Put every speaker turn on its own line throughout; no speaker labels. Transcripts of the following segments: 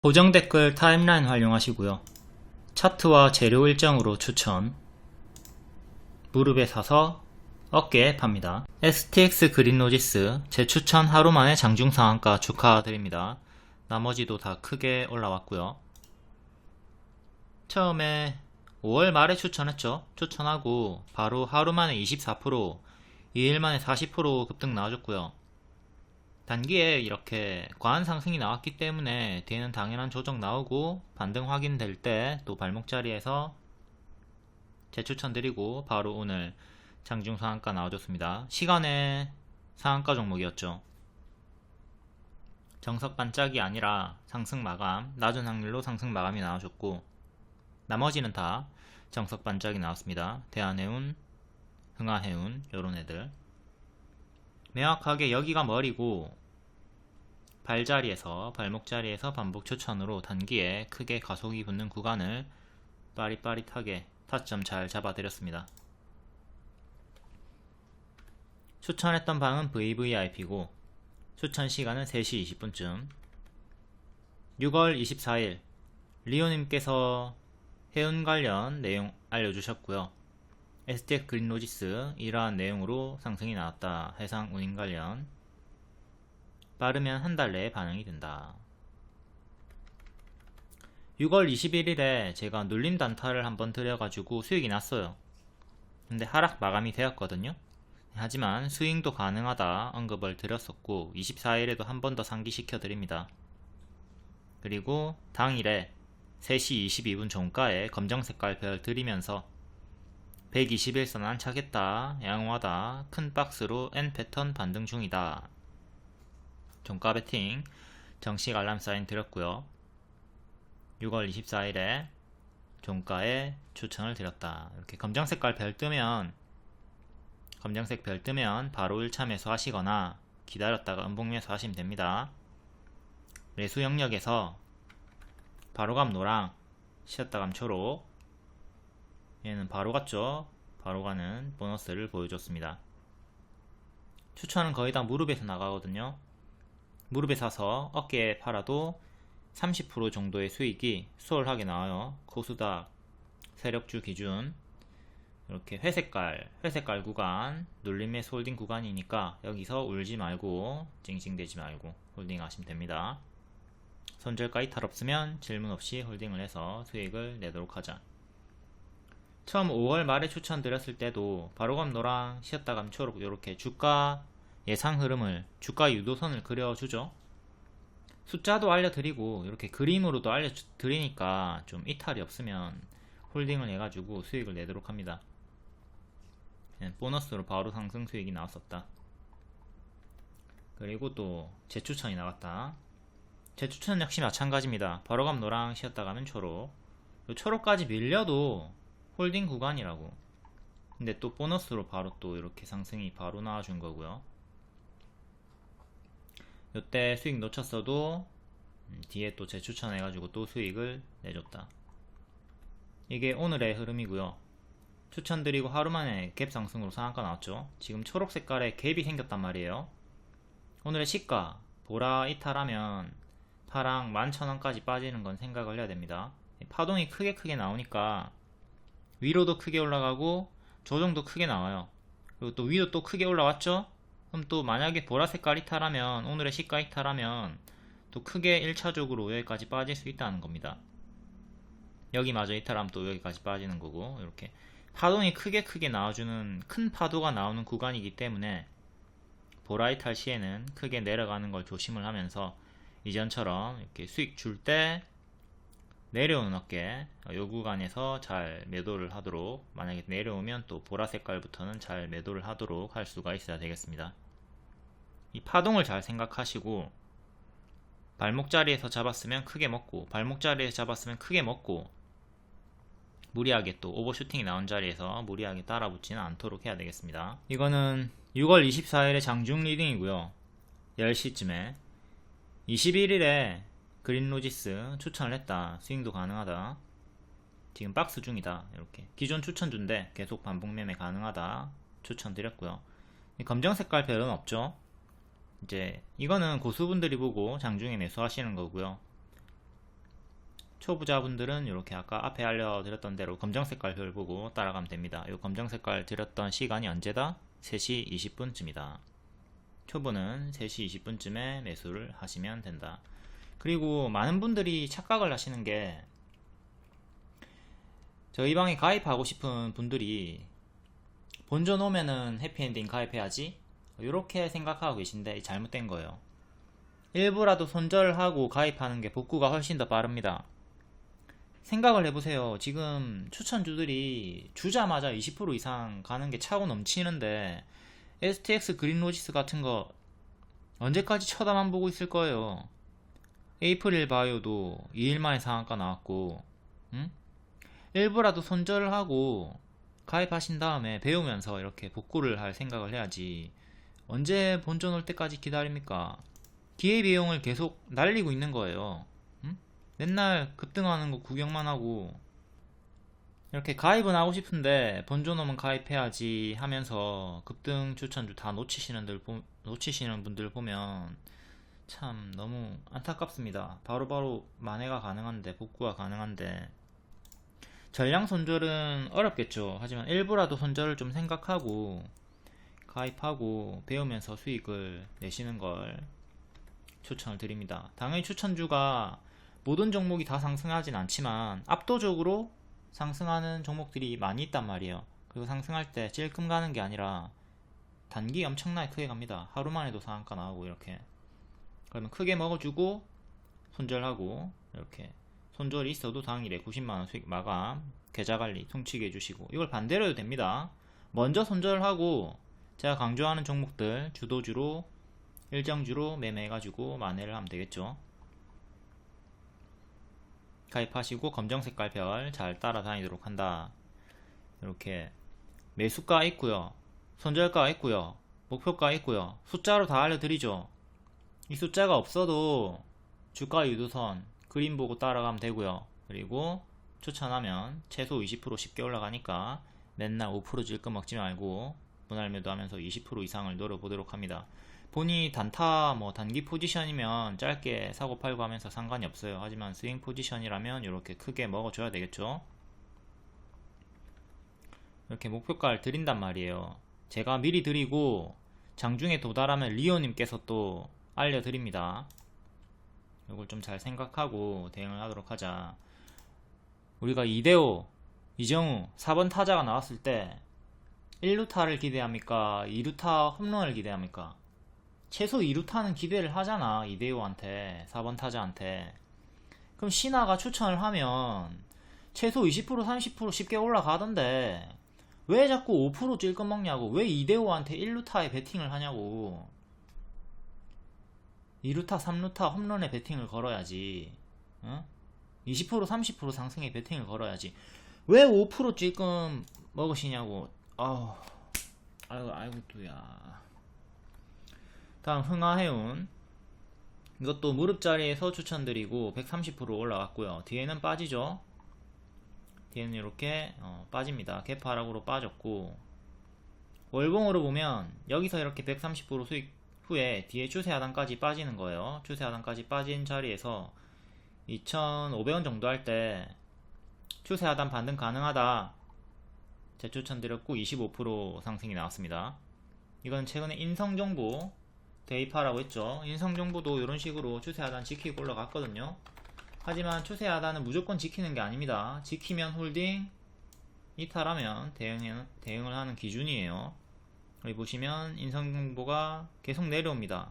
고정 댓글 타임라인 활용하시고요. 차트와 재료 일정으로 추천. 무릎에 사서 어깨에 팝니다. STX 그린로지스 재추천 하루 만에 장중 상한가 축하드립니다. 나머지도 다 크게 올라왔고요. 처음에 5월 말에 추천했죠. 추천하고 바로 하루 만에 24%, 2일 만에 40% 급등 나와줬고요. 단기에 이렇게 과한 상승이 나왔기 때문에 뒤에는 당연한 조정 나오고 반등 확인될 때 또 발목 자리에서 재추천 드리고 바로 오늘 장중 상한가 나와줬습니다. 시간에 상한가 종목이었죠. 정석 반짝이 아니라 상승 마감, 낮은 확률로 상승 마감이 나와줬고 나머지는 다 정석 반짝이 나왔습니다. 대한해운, 흥하해운 요런 애들. 명확하게 여기가 머리고 발자리에서 발목 자리에서 반복 추천으로 단기에 크게 가속이 붙는 구간을 빠릿빠릿하게 타점 잘 잡아드렸습니다. 추천했던 방은 VVIP고 추천 시간은 3시 20분쯤. 6월 24일 리오님께서 해운 관련 내용 알려주셨고요. STX 그린로지스 이러한 내용으로 상승이 나왔다. 해상 운임 관련. 빠르면 한 달 내에 반영이 된다. 6월 21일에 제가 눌림 단타를 한번 드려가지고 수익이 났어요. 근데 하락 마감이 되었거든요. 하지만 스윙도 가능하다 언급을 드렸었고 24일에도 한 번 더 상기시켜 드립니다. 그리고 당일에 3시 22분 종가에 검정색깔 별 드리면서 121선 안차겠다, 양호하다, 큰 박스로 N패턴 반등 중이다. 종가 베팅 정식 알람 사인 드렸고요. 6월 24일에 종가에 추천을 드렸다. 이렇게 검정색 별 뜨면 바로 1차 매수 하시거나 기다렸다가 음봉 매수 하시면 됩니다. 매수 영역에서 바로감 노랑, 쉬었다감 초록. 얘는 바로 갔죠. 바로 가는 보너스를 보여줬습니다. 추천은 거의 다 무릎에서 나가거든요. 무릎에 사서 어깨에 팔아도 30% 정도의 수익이 수월하게 나와요. 코스닥 세력주 기준 이렇게 회색깔 구간 눌림 매수 홀딩 구간이니까 여기서 울지 말고 찡찡대지 말고 홀딩 하시면 됩니다. 손절가 이탈 없으면 질문 없이 홀딩을 해서 수익을 내도록 하자. 처음 5월 말에 추천드렸을 때도 바로감 노랑, 쉬었다감 초록 이렇게 주가 예상 흐름을, 주가 유도선을 그려주죠. 숫자도 알려드리고 이렇게 그림으로도 알려드리니까 좀 이탈이 없으면 홀딩을 해가지고 수익을 내도록 합니다. 보너스로 바로 상승 수익이 나왔었다. 그리고 또 재추천이 나갔다. 재추천 역시 마찬가지입니다. 바로감 노랑, 쉬었다가면 초록. 초록까지 밀려도 홀딩 구간이라고. 근데 또 보너스로 바로 또 이렇게 상승이 바로 나와준 거고요. 이때 수익 놓쳤어도 뒤에 또 재추천해가지고 또 수익을 내줬다. 이게 오늘의 흐름이고요. 추천드리고 하루만에 갭 상승으로 상한가 나왔죠. 지금 초록 색깔에 갭이 생겼단 말이에요. 오늘의 시가 보라 이탈하면 파랑 11,000원까지 빠지는 건 생각을 해야 됩니다. 파동이 크게 나오니까 위로도 크게 올라가고 조정도 크게 나와요. 그리고 또 위도 또 크게 올라왔죠. 그럼 또 만약에 보라색깔 이탈하면, 오늘의 시가 이탈하면 또 크게 1차적으로 여기까지 빠질 수 있다는 겁니다. 여기마저 이탈하면 또 여기까지 빠지는 거고, 이렇게 파동이 크게 나와주는, 큰 파도가 나오는 구간이기 때문에 보라 이탈 시에는 크게 내려가는 걸 조심을 하면서 이전처럼 이렇게 수익 줄 때 내려오는 어깨, 이 구간에서 잘 매도를 하도록, 만약에 내려오면 또 보라색깔부터는 잘 매도를 하도록 할 수가 있어야 되겠습니다. 이 파동을 잘 생각하시고 발목 자리에서 잡았으면 크게 먹고, 발목 자리에서 잡았으면 크게 먹고, 무리하게 또 오버슈팅이 나온 자리에서 무리하게 따라붙지는 않도록 해야 되겠습니다. 이거는 6월 24일에 장중 리딩이고요. 10시쯤에 21일에 그린로지스 추천을 했다. 스윙도 가능하다. 지금 박스 중이다. 이렇게 기존 추천주인데 계속 반복 매매 가능하다. 추천드렸고요. 검정 색깔 별은 없죠. 이제 이거는 고수분들이 보고 장중에 매수하시는 거고요. 초보자분들은 이렇게 아까 앞에 알려드렸던 대로 검정 색깔 별 보고 따라가면 됩니다. 이 검정 색깔 드렸던 시간이 언제다? 3시 20분쯤이다. 초보는 3시 20분쯤에 매수를 하시면 된다. 그리고 많은 분들이 착각을 하시는 게, 저희 방에 가입하고 싶은 분들이 본전 오면은 해피엔딩 가입해야지 이렇게 생각하고 계신데 잘못된 거예요. 일부라도 손절하고 가입하는 게 복구가 훨씬 더 빠릅니다. 생각을 해보세요. 지금 추천주들이 주자마자 20% 이상 가는 게 차고 넘치는데 STX 그린로지스 같은 거 언제까지 쳐다만 보고 있을 거예요. 에이프릴 바이오도 2일 만에 상한가 나왔고, 응? 일부라도 손절을 하고 가입하신 다음에 배우면서 이렇게 복구를 할 생각을 해야지 언제 본전 올 때까지 기다립니까? 기회비용을 계속 날리고 있는 거예요. 응? 맨날 급등하는 거 구경만 하고, 이렇게 가입은 하고 싶은데 본전 오면 가입해야지 하면서 급등 추천주 다 놓치시는 분들 보면 참 너무 안타깝습니다. 바로바로 만회가 가능한데, 복구가 가능한데. 전량 손절은 어렵겠죠. 하지만 일부라도 손절을 좀 생각하고 가입하고 배우면서 수익을 내시는 걸 추천을 드립니다. 당연히 추천주가 모든 종목이 다 상승하진 않지만 압도적으로 상승하는 종목들이 많이 있단 말이에요. 그리고 상승할 때 찔끔 가는 게 아니라 단기 엄청나게 크게 갑니다. 하루만에도 상한가 나오고 이렇게. 그러면 크게 먹어주고 손절하고, 이렇게 손절이 있어도 당일에 90만원 수익 마감, 계좌관리 통치게 해주시고, 이걸 반대로 해도 됩니다. 먼저 손절하고 제가 강조하는 종목들 주도주로 일정주로 매매해가지고 만회를 하면 되겠죠. 가입하시고 검정 색깔 별 잘 따라다니도록 한다. 이렇게 매수가 있고요, 손절가 있고요, 목표가 있고요. 숫자로 다 알려드리죠. 이 숫자가 없어도 주가 유도선 그림 보고 따라가면 되고요. 그리고 추천하면 최소 20% 쉽게 올라가니까 맨날 5% 찔끔 먹지 말고 분할 매도하면서 20% 이상을 노려보도록 합니다. 본인이 단타 단기 포지션이면 짧게 사고 팔고 하면서 상관이 없어요. 하지만 스윙 포지션이라면 이렇게 크게 먹어줘야 되겠죠. 이렇게 목표가를 드린단 말이에요. 제가 미리 드리고 장중에 도달하면 리오님께서 또 알려드립니다. 이걸 좀 잘 생각하고 대응을 하도록 하자. 우리가 이대호, 이정우 4번 타자가 나왔을 때 1루타를 기대합니까? 2루타 홈런을 기대합니까? 최소 2루타는 기대를 하잖아. 이대호한테, 4번 타자한테. 그럼 신하가 추천을 하면 최소 20% 30% 쉽게 올라가던데 왜 자꾸 5% 찔끔 먹냐고. 왜 이대호한테 1루타에 베팅을 하냐고. 2루타 3루타 홈런에 베팅을 걸어야지. 어? 20% 30% 상승에 베팅을 걸어야지. 왜 5% 찔끔 먹으시냐고. 아이고 또야. 다음 흥하해운, 이것도 무릎자리에서 추천드리고 130% 올라갔고요. 뒤에는 빠지죠. 뒤에는 이렇게 빠집니다. 개파락으로 빠졌고, 월봉으로 보면 여기서 이렇게 130% 수익 후에 뒤에 추세 하단까지 빠지는 거예요. 추세 하단까지 빠진 자리에서 2,500원 정도 할 때 추세 하단 반등 가능하다 재추천드렸고 25% 상승이 나왔습니다. 이건 최근에 인성정보 대입하라고 했죠. 인성정보도 이런 식으로 추세 하단 지키고 올라갔거든요. 하지만 추세 하단은 무조건 지키는 게 아닙니다. 지키면 홀딩, 이탈하면 대응을 하는 기준이에요. 여기 보시면 인성정보가 계속 내려옵니다.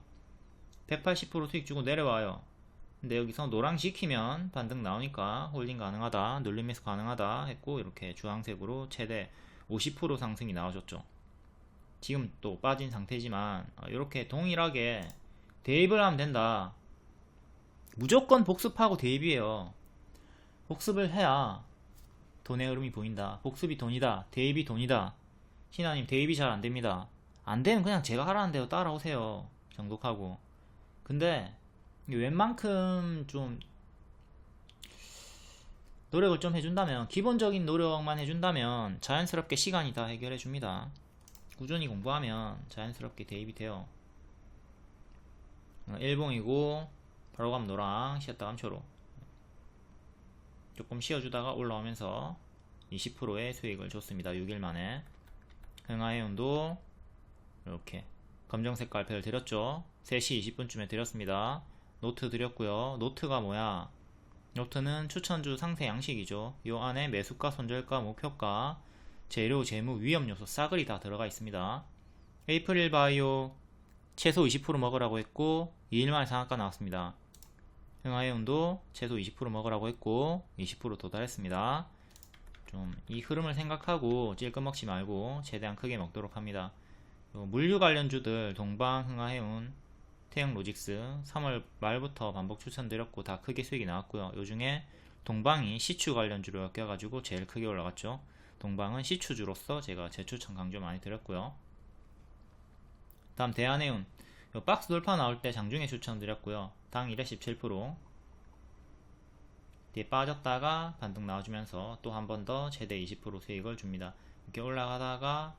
180% 수익 주고 내려와요. 근데 여기서 노랑 지키면 반등 나오니까 홀딩 가능하다, 눌림 매수 가능하다 했고, 이렇게 주황색으로 최대 50% 상승이 나와줬죠. 지금 또 빠진 상태지만 이렇게 동일하게 대입을 하면 된다. 무조건 복습하고 대입이에요. 복습을 해야 돈의 흐름이 보인다. 복습이 돈이다, 대입이 돈이다. 신하님 대입이 잘 안됩니다. 안되면 그냥 제가 하라는 대로 따라오세요. 정독하고. 근데 웬만큼 좀 노력을 좀 해준다면, 기본적인 노력만 해준다면 자연스럽게 시간이 다 해결해줍니다. 꾸준히 공부하면 자연스럽게 대입이 돼요. 일봉이고 바로 가면 노랑, 쉬었다 가면 초록. 조금 쉬어주다가 올라오면서 20%의 수익을 줬습니다. 6일 만에. 흥하해운도 이렇게 검정색 깔패를 드렸죠. 3시 20분쯤에 드렸습니다. 노트 드렸고요. 노트가 뭐야? 노트는 추천주 상세 양식이죠. 요 안에 매수가, 손절가, 목표가, 재료, 재무, 위험 요소 싸그리 다 들어가 있습니다. 에이프릴 바이오 최소 20% 먹으라고 했고 2일 만에 상한가 나왔습니다. 흥하해운도 최소 20% 먹으라고 했고 20% 도달했습니다. 좀 이 흐름을 생각하고 찔끔 먹지 말고 최대한 크게 먹도록 합니다. 물류 관련주들 동방, 흥하해운, 태영로직스 3월 말부터 반복 추천드렸고 다 크게 수익이 나왔고요. 요 중에 동방이 시추 관련주로 엮여가지고 제일 크게 올라갔죠. 동방은 시추주로서 제가 재추천 강조 많이 드렸고요. 다음 대한해운 박스 돌파 나올 때 장중에 추천드렸고요. 당 1에 17% 뒤에 빠졌다가 반등 나와주면서 또 한 번 더 최대 20% 수익을 줍니다. 이렇게 올라가다가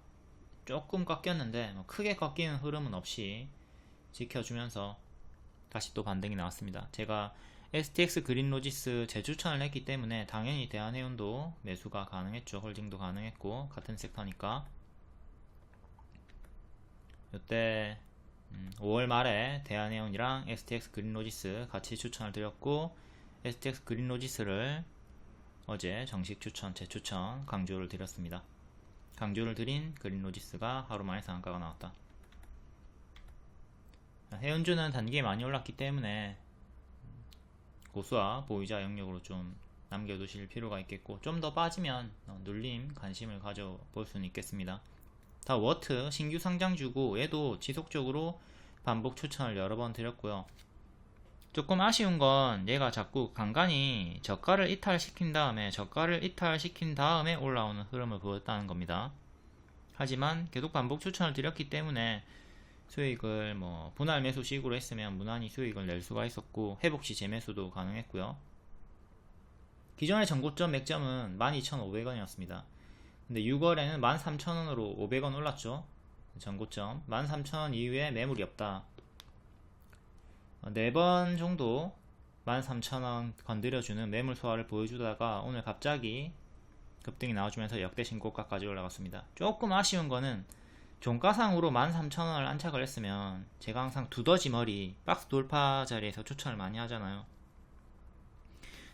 조금 꺾였는데 크게 꺾이는 흐름은 없이 지켜주면서 다시 또 반등이 나왔습니다. 제가 STX 그린로지스 재추천을 했기 때문에 당연히 대한해운도 매수가 가능했죠. 홀딩도 가능했고 같은 섹터니까. 이때 5월 말에 대한해운이랑 STX 그린로지스 같이 추천을 드렸고 STX 그린로지스를 어제 정식 추천, 재추천 강조를 드렸습니다. 강조를 드린 그린로지스가 하루 만에 상한가가 나왔다. 해운주는 단기에 많이 올랐기 때문에 고수와 보유자 영역으로 좀 남겨두실 필요가 있겠고 좀 더 빠지면 눌림 관심을 가져볼 수는 있겠습니다. 다 워트 신규 상장주고 얘도 지속적으로 반복 추천을 여러 번 드렸고요. 조금 아쉬운 건 얘가 자꾸 간간히 저가를 이탈시킨 다음에 올라오는 흐름을 보였다는 겁니다. 하지만 계속 반복 추천을 드렸기 때문에 수익을 분할 매수식으로 했으면 무난히 수익을 낼 수가 있었고 회복시 재매수도 가능했고요. 기존의 전고점 맥점은 12,500원이었습니다. 근데 6월에는 13,000원으로 500원 올랐죠. 전고점 13,000원 이후에 매물이 없다. 4번 정도 13,000원 건드려주는 매물 소화를 보여주다가 오늘 갑자기 급등이 나와주면서 역대 신고가까지 올라갔습니다. 조금 아쉬운 거는 종가상으로 13,000원을 안착을 했으면 제가 항상 두더지 머리 박스 돌파 자리에서 추천을 많이 하잖아요.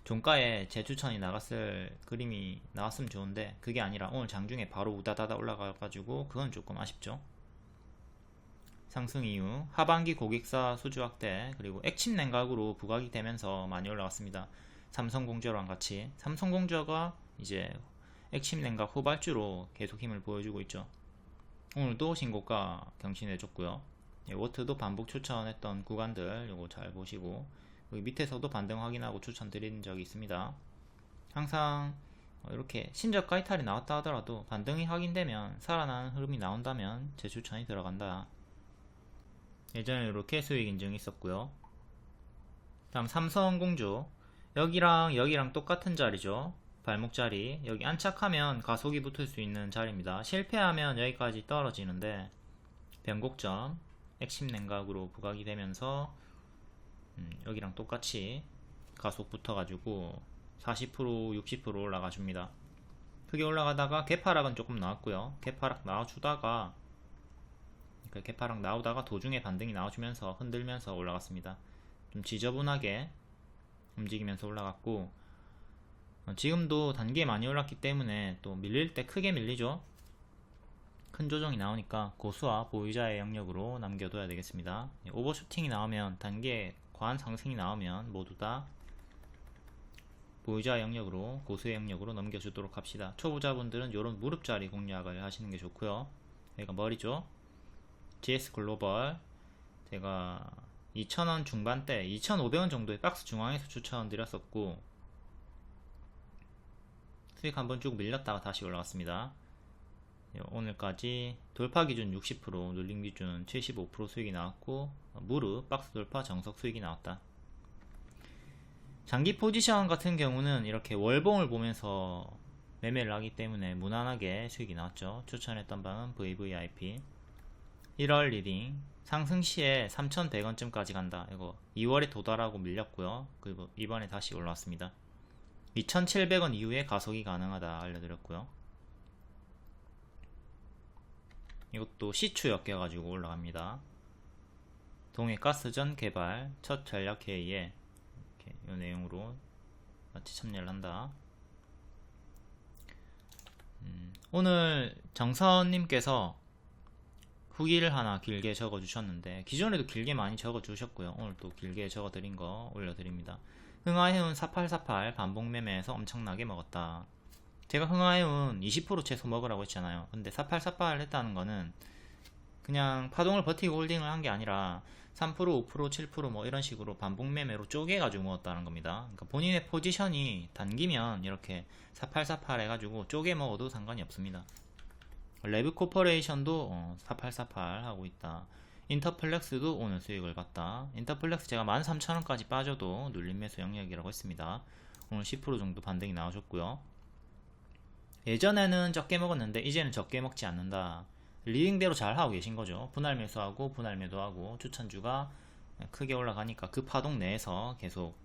종가에 재추천이 나갔을 그림이 나왔으면 좋은데 그게 아니라 오늘 장중에 바로 우다다다 올라가가지고 그건 조금 아쉽죠. 상승 이후 하반기 고객사 수주 확대 그리고 액침 냉각으로 부각이 되면서 많이 올라갔습니다. 삼성공저랑 같이 삼성공저가 이제 액침 냉각 후발주로 계속 힘을 보여주고 있죠. 오늘도 신고가 경신해줬고요. 워트도 반복 추천했던 구간들 요거 잘 보시고 여기 밑에서도 반등 확인하고 추천드린 적이 있습니다. 항상 이렇게 신저가 이탈이 나왔다 하더라도 반등이 확인되면 살아나는 흐름이 나온다면 재추천이 들어간다. 예전에 이렇게 수익 인증이 있었고요. 다음 삼성공조 여기랑 똑같은 자리죠. 발목 자리 여기 안착하면 가속이 붙을 수 있는 자리입니다. 실패하면 여기까지 떨어지는데 변곡점 액심 냉각으로 부각이 되면서 여기랑 똑같이 가속 붙어가지고 40% 60% 올라가 줍니다. 크게 올라가다가 개파락은 조금 나왔고요. 개파락 나와주다가 개파락 나오다가 도중에 반등이 나와주면서 흔들면서 올라갔습니다. 좀 지저분하게 움직이면서 올라갔고 지금도 단기에 많이 올랐기 때문에 또 밀릴 때 크게 밀리죠. 큰 조정이 나오니까 고수와 보유자의 영역으로 남겨둬야 되겠습니다. 오버슈팅이 나오면 단기에 과한 상승이 나오면 모두 다 보유자 영역으로 고수의 영역으로 넘겨주도록 합시다. 초보자분들은 이런 무릎자리 공략을 하시는 게 좋고요. 여기가 머리죠. GS글로벌 제가 2,000원 중반대 2,500원 정도의 박스 중앙에서 추천드렸었고 수익 한번 쭉 밀렸다가 다시 올라갔습니다. 오늘까지 돌파 기준 60% 눌림 기준 75% 수익이 나왔고 무릎 박스 돌파 정석 수익이 나왔다. 장기 포지션 같은 경우는 이렇게 월봉을 보면서 매매를 하기 때문에 무난하게 수익이 나왔죠. 추천했던 방은 VVIP 1월 리딩 상승 시에 3,100원쯤까지 간다. 이거 2월에 도달하고 밀렸고요. 그리고 이번에 다시 올라왔습니다. 2,700원 이후에 가속이 가능하다 알려드렸고요. 이것도 시추 엮여가지고 올라갑니다. 동해가스전 개발 첫 전략회의에 이렇게 이 내용으로 같이 참여를 한다. 오늘 정선님께서 후기를 하나 길게 적어 주셨는데, 기존에도 길게 많이 적어 주셨고요. 오늘 또 길게 적어 드린 거 올려드립니다. 흥하해운 4848 반복 매매에서 엄청나게 먹었다. 제가 흥하해운 20% 최소 먹으라고 했잖아요. 근데 4848 했다는 거는 그냥 파동을 버티고 홀딩을 한 게 아니라 3%, 5%, 7% 이런 식으로 반복 매매로 쪼개가지고 먹었다는 겁니다. 그러니까 본인의 포지션이 단기면 이렇게 4848 해가지고 쪼개 먹어도 상관이 없습니다. 레브 코퍼레이션도 4848 하고 있다. 인터플렉스도 오늘 수익을 봤다. 인터플렉스 제가 13,000원까지 빠져도 눌림 매수 영역이라고 했습니다. 오늘 10% 정도 반등이 나오셨고요. 예전에는 적게 먹었는데 이제는 적게 먹지 않는다. 리딩대로 잘 하고 계신 거죠. 분할 매수하고 분할 매도하고 추천주가 크게 올라가니까 그 파동 내에서 계속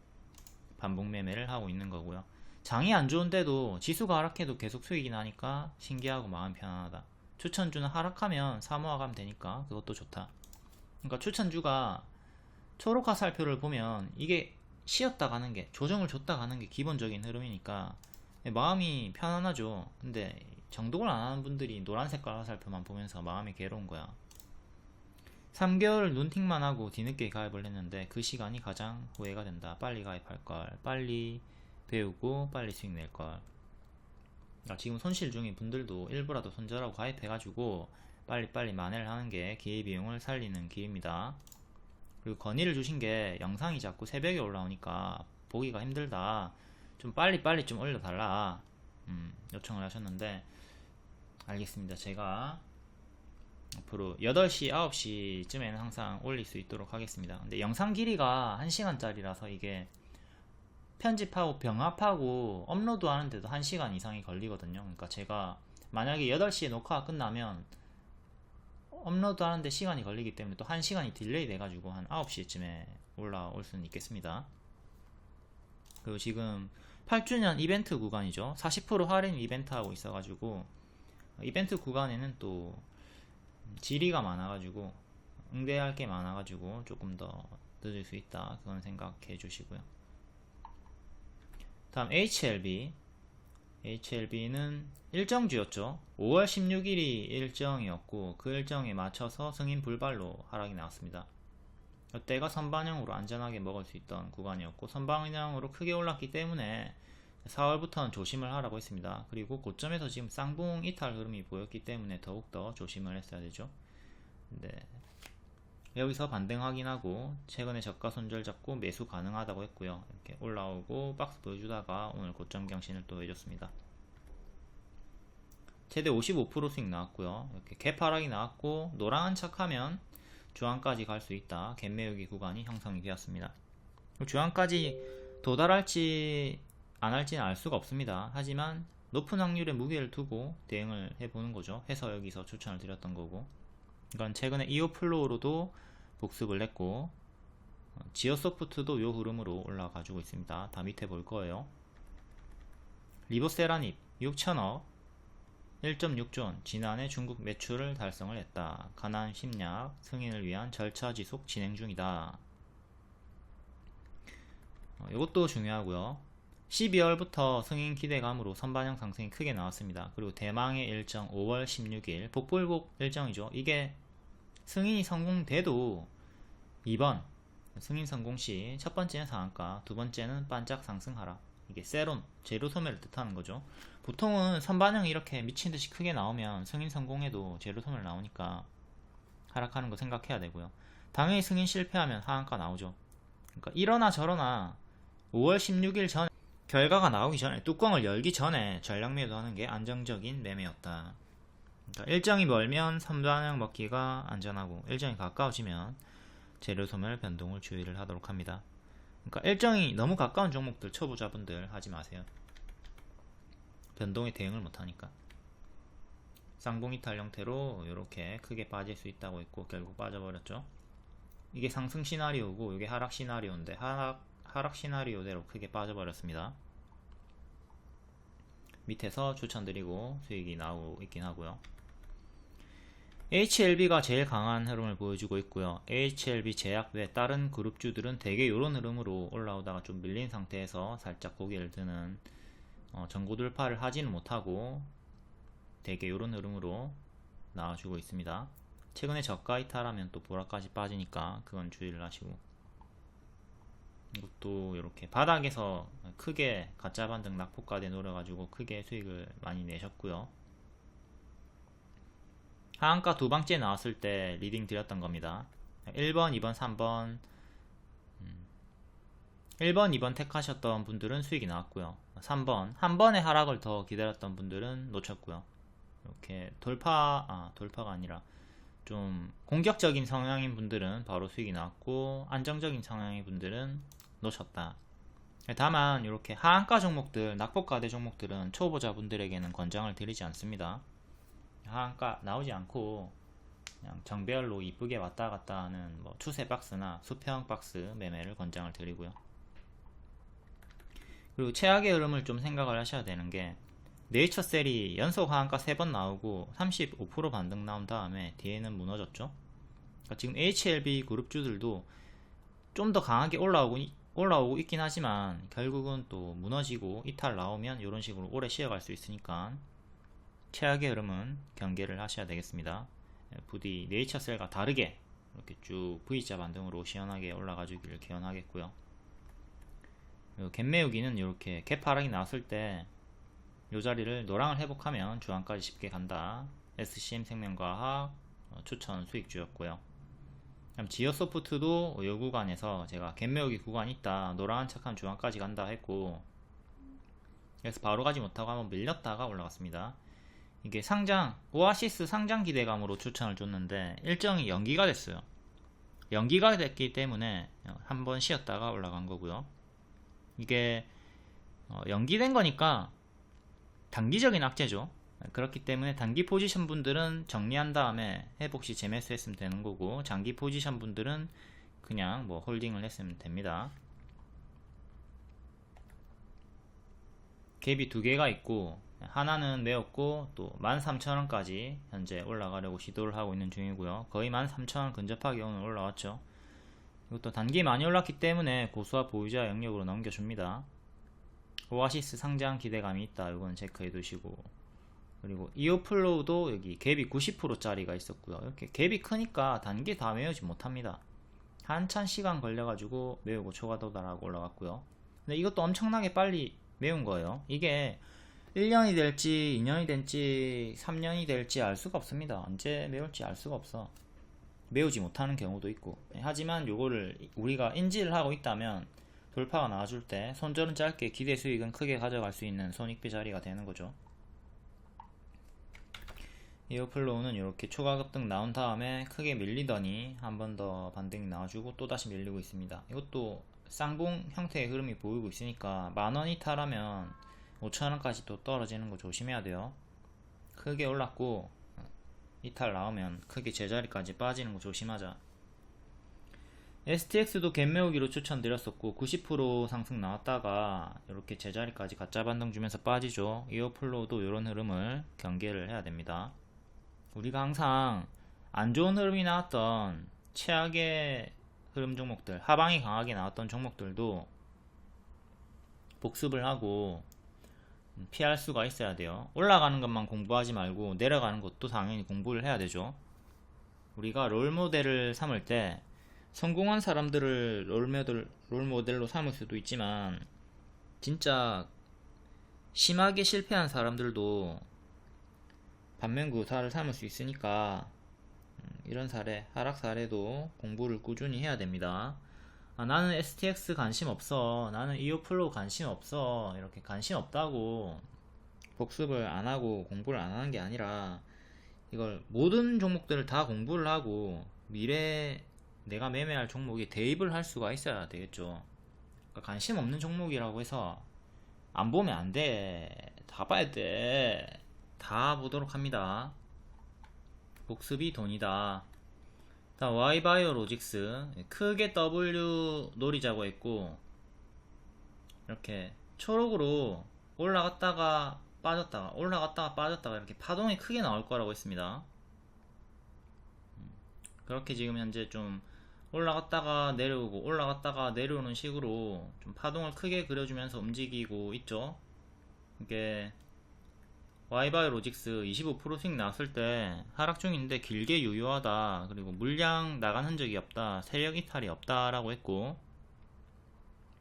반복 매매를 하고 있는 거고요. 장이 안 좋은데도 지수가 하락해도 계속 수익이 나니까 신기하고 마음 편안하다. 추천주는 하락하면 사모아가면 되니까 그것도 좋다. 그러니까 추천주가 초록 화살표를 보면 이게 쉬었다 가는 게, 조정을 줬다 가는 게 기본적인 흐름이니까 마음이 편안하죠. 근데 정독을 안 하는 분들이 노란 색깔 화살표만 보면서 마음이 괴로운 거야. 3개월 눈팅만 하고 뒤늦게 가입을 했는데 그 시간이 가장 후회가 된다. 빨리 가입할걸, 빨리 배우고 빨리 수익 낼걸. 그러니까 지금 손실 중인 분들도 일부라도 손절하고 가입해가지고 빨리빨리 만회를 하는 게 기회비용을 살리는 기회입니다. 그리고 건의를 주신 게 영상이 자꾸 새벽에 올라오니까 보기가 힘들다, 좀 빨리빨리 좀 올려달라 요청을 하셨는데, 알겠습니다. 제가 앞으로 8시, 9시쯤에는 항상 올릴 수 있도록 하겠습니다. 근데 영상 길이가 1시간짜리라서 이게 편집하고 병합하고 업로드 하는데도 1시간 이상이 걸리거든요. 그러니까 제가 만약에 8시에 녹화가 끝나면 업로드 하는데 시간이 걸리기 때문에 또 1시간이 딜레이 돼가지고 한 9시쯤에 올라올 수는 있겠습니다. 그리고 지금 8주년 이벤트 구간이죠. 40% 할인 이벤트 하고 있어가지고 이벤트 구간에는 또 질의가 많아가지고 응대할 게 많아가지고 조금 더 늦을 수 있다, 그건 생각해 주시고요. 다음 HLB는 일정주였죠. 5월 16일이 일정이었고 그 일정에 맞춰서 승인 불발로 하락이 나왔습니다. 이때가 선반영으로 안전하게 먹을 수 있던 구간이었고, 선반영으로 크게 올랐기 때문에 4월부터는 조심을 하라고 했습니다. 그리고 고점에서 지금 쌍봉 이탈 흐름이 보였기 때문에 더욱더 조심을 했어야 되죠. 네. 여기서 반등 확인하고 최근에 저가 손절 잡고 매수 가능하다고 했고요. 이렇게 올라오고 박스 보여주다가 오늘 고점 경신을 또 해줬습니다. 최대 55% 수익 나왔고요. 이렇게 갭 하락이 나왔고 노랑한 척하면 주황까지 갈 수 있다. 갭 매우기 구간이 형성이 되었습니다. 주황까지 도달할지 안 할지는 알 수가 없습니다. 하지만 높은 확률의 무게를 두고 대응을 해보는 거죠. 해서 여기서 추천을 드렸던 거고, 이건 최근에 이오플로우로도 복습을 했고 지오소프트도 요 흐름으로 올라가지고 있습니다. 다 밑에 볼 거예요. 리보세라닙 6천억 1.6조원 지난해 중국 매출을 달성을 했다. 가난 심리학 승인을 위한 절차 지속 진행 중이다. 이것도 중요하고요. 12월부터 승인 기대감으로 선반영 상승이 크게 나왔습니다. 그리고 대망의 일정 5월 16일 복불복 일정이죠. 이게 승인이 성공돼도 2번 승인 성공 시 첫 번째는 상한가, 두 번째는 반짝 상승하라. 이게 세론, 재료 소멸을 뜻하는 거죠. 보통은 선반영이 이렇게 미친듯이 크게 나오면 승인 성공해도 재료 소멸 나오니까 하락하는 거 생각해야 되고요. 당연히 승인 실패하면 하한가 나오죠. 그러니까 이러나 저러나 5월 16일 전에 결과가 나오기 전에, 뚜껑을 열기 전에 전략 매도하는 게 안정적인 매매였다. 그러니까 일정이 멀면 선반영 먹기가 안전하고 일정이 가까워지면 재료 소멸 변동을 주의를 하도록 합니다. 그러니까 일정이 너무 가까운 종목들 초보자분들 하지 마세요. 변동에 대응을 못하니까. 쌍봉이탈 형태로 이렇게 크게 빠질 수 있다고 했고 결국 빠져버렸죠. 이게 상승 시나리오고 이게 하락 시나리오인데 하락 시나리오대로 크게 빠져버렸습니다. 밑에서 추천드리고 수익이 나오고 있긴 하고요. HLB가 제일 강한 흐름을 보여주고 있고요. HLB 제약 외 다른 그룹주들은 대개 이런 흐름으로 올라오다가 좀 밀린 상태에서 살짝 고개를 드는 전고 돌파를 하지는 못하고 대개 이런 흐름으로 나와주고 있습니다. 최근에 저가 이탈하면 또 보라까지 빠지니까 그건 주의를 하시고, 이것도 이렇게 바닥에서 크게 가짜 반등 낙폭가대 노려가지고 크게 수익을 많이 내셨고요. 하한가 두 방째 나왔을 때 리딩 드렸던 겁니다. 1번, 2번, 3번 1번, 2번 택하셨던 분들은 수익이 나왔고요. 3번, 한 번의 하락을 더 기다렸던 분들은 놓쳤고요. 이렇게 돌파가 아니라 좀 공격적인 성향인 분들은 바로 수익이 나왔고, 안정적인 성향의 분들은 놓쳤다. 다만 이렇게 하한가 종목들, 낙폭가대 종목들은 초보자분들에게는 권장을 드리지 않습니다. 하한가 나오지 않고 그냥 정배열로 이쁘게 왔다 갔다 하는 추세 박스나 수평 박스 매매를 권장을 드리고요. 그리고 최악의 흐름을 좀 생각을 하셔야 되는 게, 네이처셀이 연속 하한가 3번 나오고 35% 반등 나온 다음에 뒤에는 무너졌죠. 그러니까 지금 HLB 그룹주들도 좀 더 강하게 올라오고 있긴 하지만 결국은 또 무너지고 이탈 나오면 이런 식으로 오래 쉬어갈 수 있으니까 최악의 흐름은 경계를 하셔야 되겠습니다. 부디 네이처셀과 다르게 이렇게 쭉 V자 반등으로 시원하게 올라가 주기를 기원하겠고요. 갭매우기는 이렇게 갭 하락이 나왔을 때 이 자리를 노랑을 회복하면 주황까지 쉽게 간다. SCM생명과학 추천 수익주였고요. 그럼 지어소프트도 이 구간에서 제가 갭매우기 구간 있다, 노랑한 척한 주황까지 간다 했고, 그래서 바로 가지 못하고 한번 밀렸다가 올라갔습니다. 이게 오아시스 상장 기대감으로 추천을 줬는데 일정이 연기가 됐어요. 연기가 됐기 때문에 한번 쉬었다가 올라간 거고요. 이게 연기된 거니까 단기적인 악재죠. 그렇기 때문에 단기 포지션 분들은 정리한 다음에 회복시 재매수 했으면 되는 거고, 장기 포지션 분들은 그냥 홀딩을 했으면 됩니다. 갭이 두 개가 있고, 하나는 매웠고 또 13,000원까지 현재 올라가려고 시도를 하고 있는 중이고요. 거의 13,000원 근접하게 오늘 올라왔죠. 이것도 단기 많이 올랐기 때문에 고수와 보유자 영역으로 넘겨줍니다. 오아시스 상장 기대감이 있다, 이건 체크해 두시고, 그리고 이오플로우도 여기 갭이 90% 짜리가 있었고요. 이렇게 갭이 크니까 단기 다 메우지 못합니다. 한참 시간 걸려가지고 메우고 초과 도달하고 올라갔고요. 근데 이것도 엄청나게 빨리 메운 거예요. 이게 1년이 될지 2년이 될지 3년이 될지 알 수가 없습니다. 언제 메울지 알 수가 없어. 메우지 못하는 경우도 있고. 하지만 요거를 우리가 인지를 하고 있다면 돌파가 나와줄 때 손절은 짧게 기대 수익은 크게 가져갈 수 있는 손익비 자리가 되는 거죠. 이오플로우는 이렇게 초과 급등 나온 다음에 크게 밀리더니 한 번 더 반등이 나와주고 또 다시 밀리고 있습니다. 이것도 쌍봉 형태의 흐름이 보이고 있으니까 만원 이탈하면 5,000원까지 또 떨어지는 거 조심해야 돼요. 크게 올랐고 이탈 나오면 크게 제자리까지 빠지는 거 조심하자. STX도 갭매우기로 추천드렸었고 90% 상승 나왔다가 이렇게 제자리까지 가짜 반등 주면서 빠지죠. 이어플로우도 이런 흐름을 경계를 해야 됩니다. 우리가 항상 안 좋은 흐름이 나왔던 최악의 흐름 종목들, 하방이 강하게 나왔던 종목들도 복습을 하고 피할 수가 있어야 돼요. 올라가는 것만 공부하지 말고 내려가는 것도 당연히 공부를 해야 되죠. 우리가 롤모델을 삼을 때 성공한 사람들을 롤모델로 삼을 수도 있지만 진짜 심하게 실패한 사람들도 반면교사를 삼을 수 있으니까 이런 사례, 하락 사례도 공부를 꾸준히 해야 됩니다. 나는 STX 관심 없어, 나는 이오플로우 관심 없어, 이렇게 관심 없다고 복습을 안 하고 공부를 안 하는 게 아니라 이걸 모든 종목들을 다 공부를 하고 미래에 내가 매매할 종목에 대입을 할 수가 있어야 되겠죠. 그러니까 관심 없는 종목이라고 해서 안 보면 안 돼. 다 봐야 돼. 다 보도록 합니다. 복습이 돈이다. 다음 Y바이오로직스 크게 W 노리자고 했고 이렇게 초록으로 올라갔다가 빠졌다가 올라갔다가 빠졌다가 이렇게 파동이 크게 나올 거라고 했습니다. 그렇게 지금 현재 좀 올라갔다가 내려오고 올라갔다가 내려오는 식으로 좀 파동을 크게 그려주면서 움직이고 있죠. 이게 Y바이오로직스 25% 수익 나왔을 때 하락 중인데 길게 유효하다, 그리고 물량 나간 흔적이 없다, 세력 이탈이 없다 라고 했고,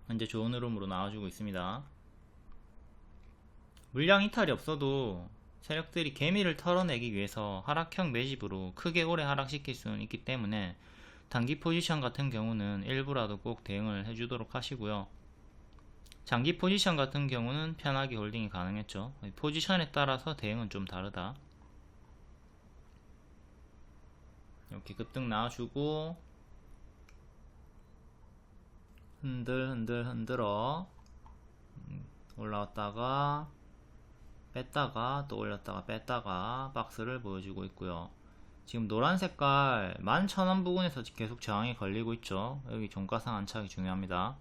현재 좋은 흐름으로 나와주고 있습니다. 물량 이탈이 없어도 세력들이 개미를 털어내기 위해서 하락형 매집으로 크게 오래 하락시킬 수는 있기 때문에 단기 포지션 같은 경우는 일부라도 꼭 대응을 해주도록 하시고요. 장기 포지션 같은 경우는 편하게 홀딩이 가능했죠. 포지션에 따라서 대응은 좀 다르다. 이렇게 급등 나와주고 흔들어 올라왔다가 뺐다가 또 올렸다가 뺐다가 박스를 보여주고 있고요. 지금 노란 색깔 11,000원 부근에서 계속 저항이 걸리고 있죠. 여기 종가상 안착이 중요합니다.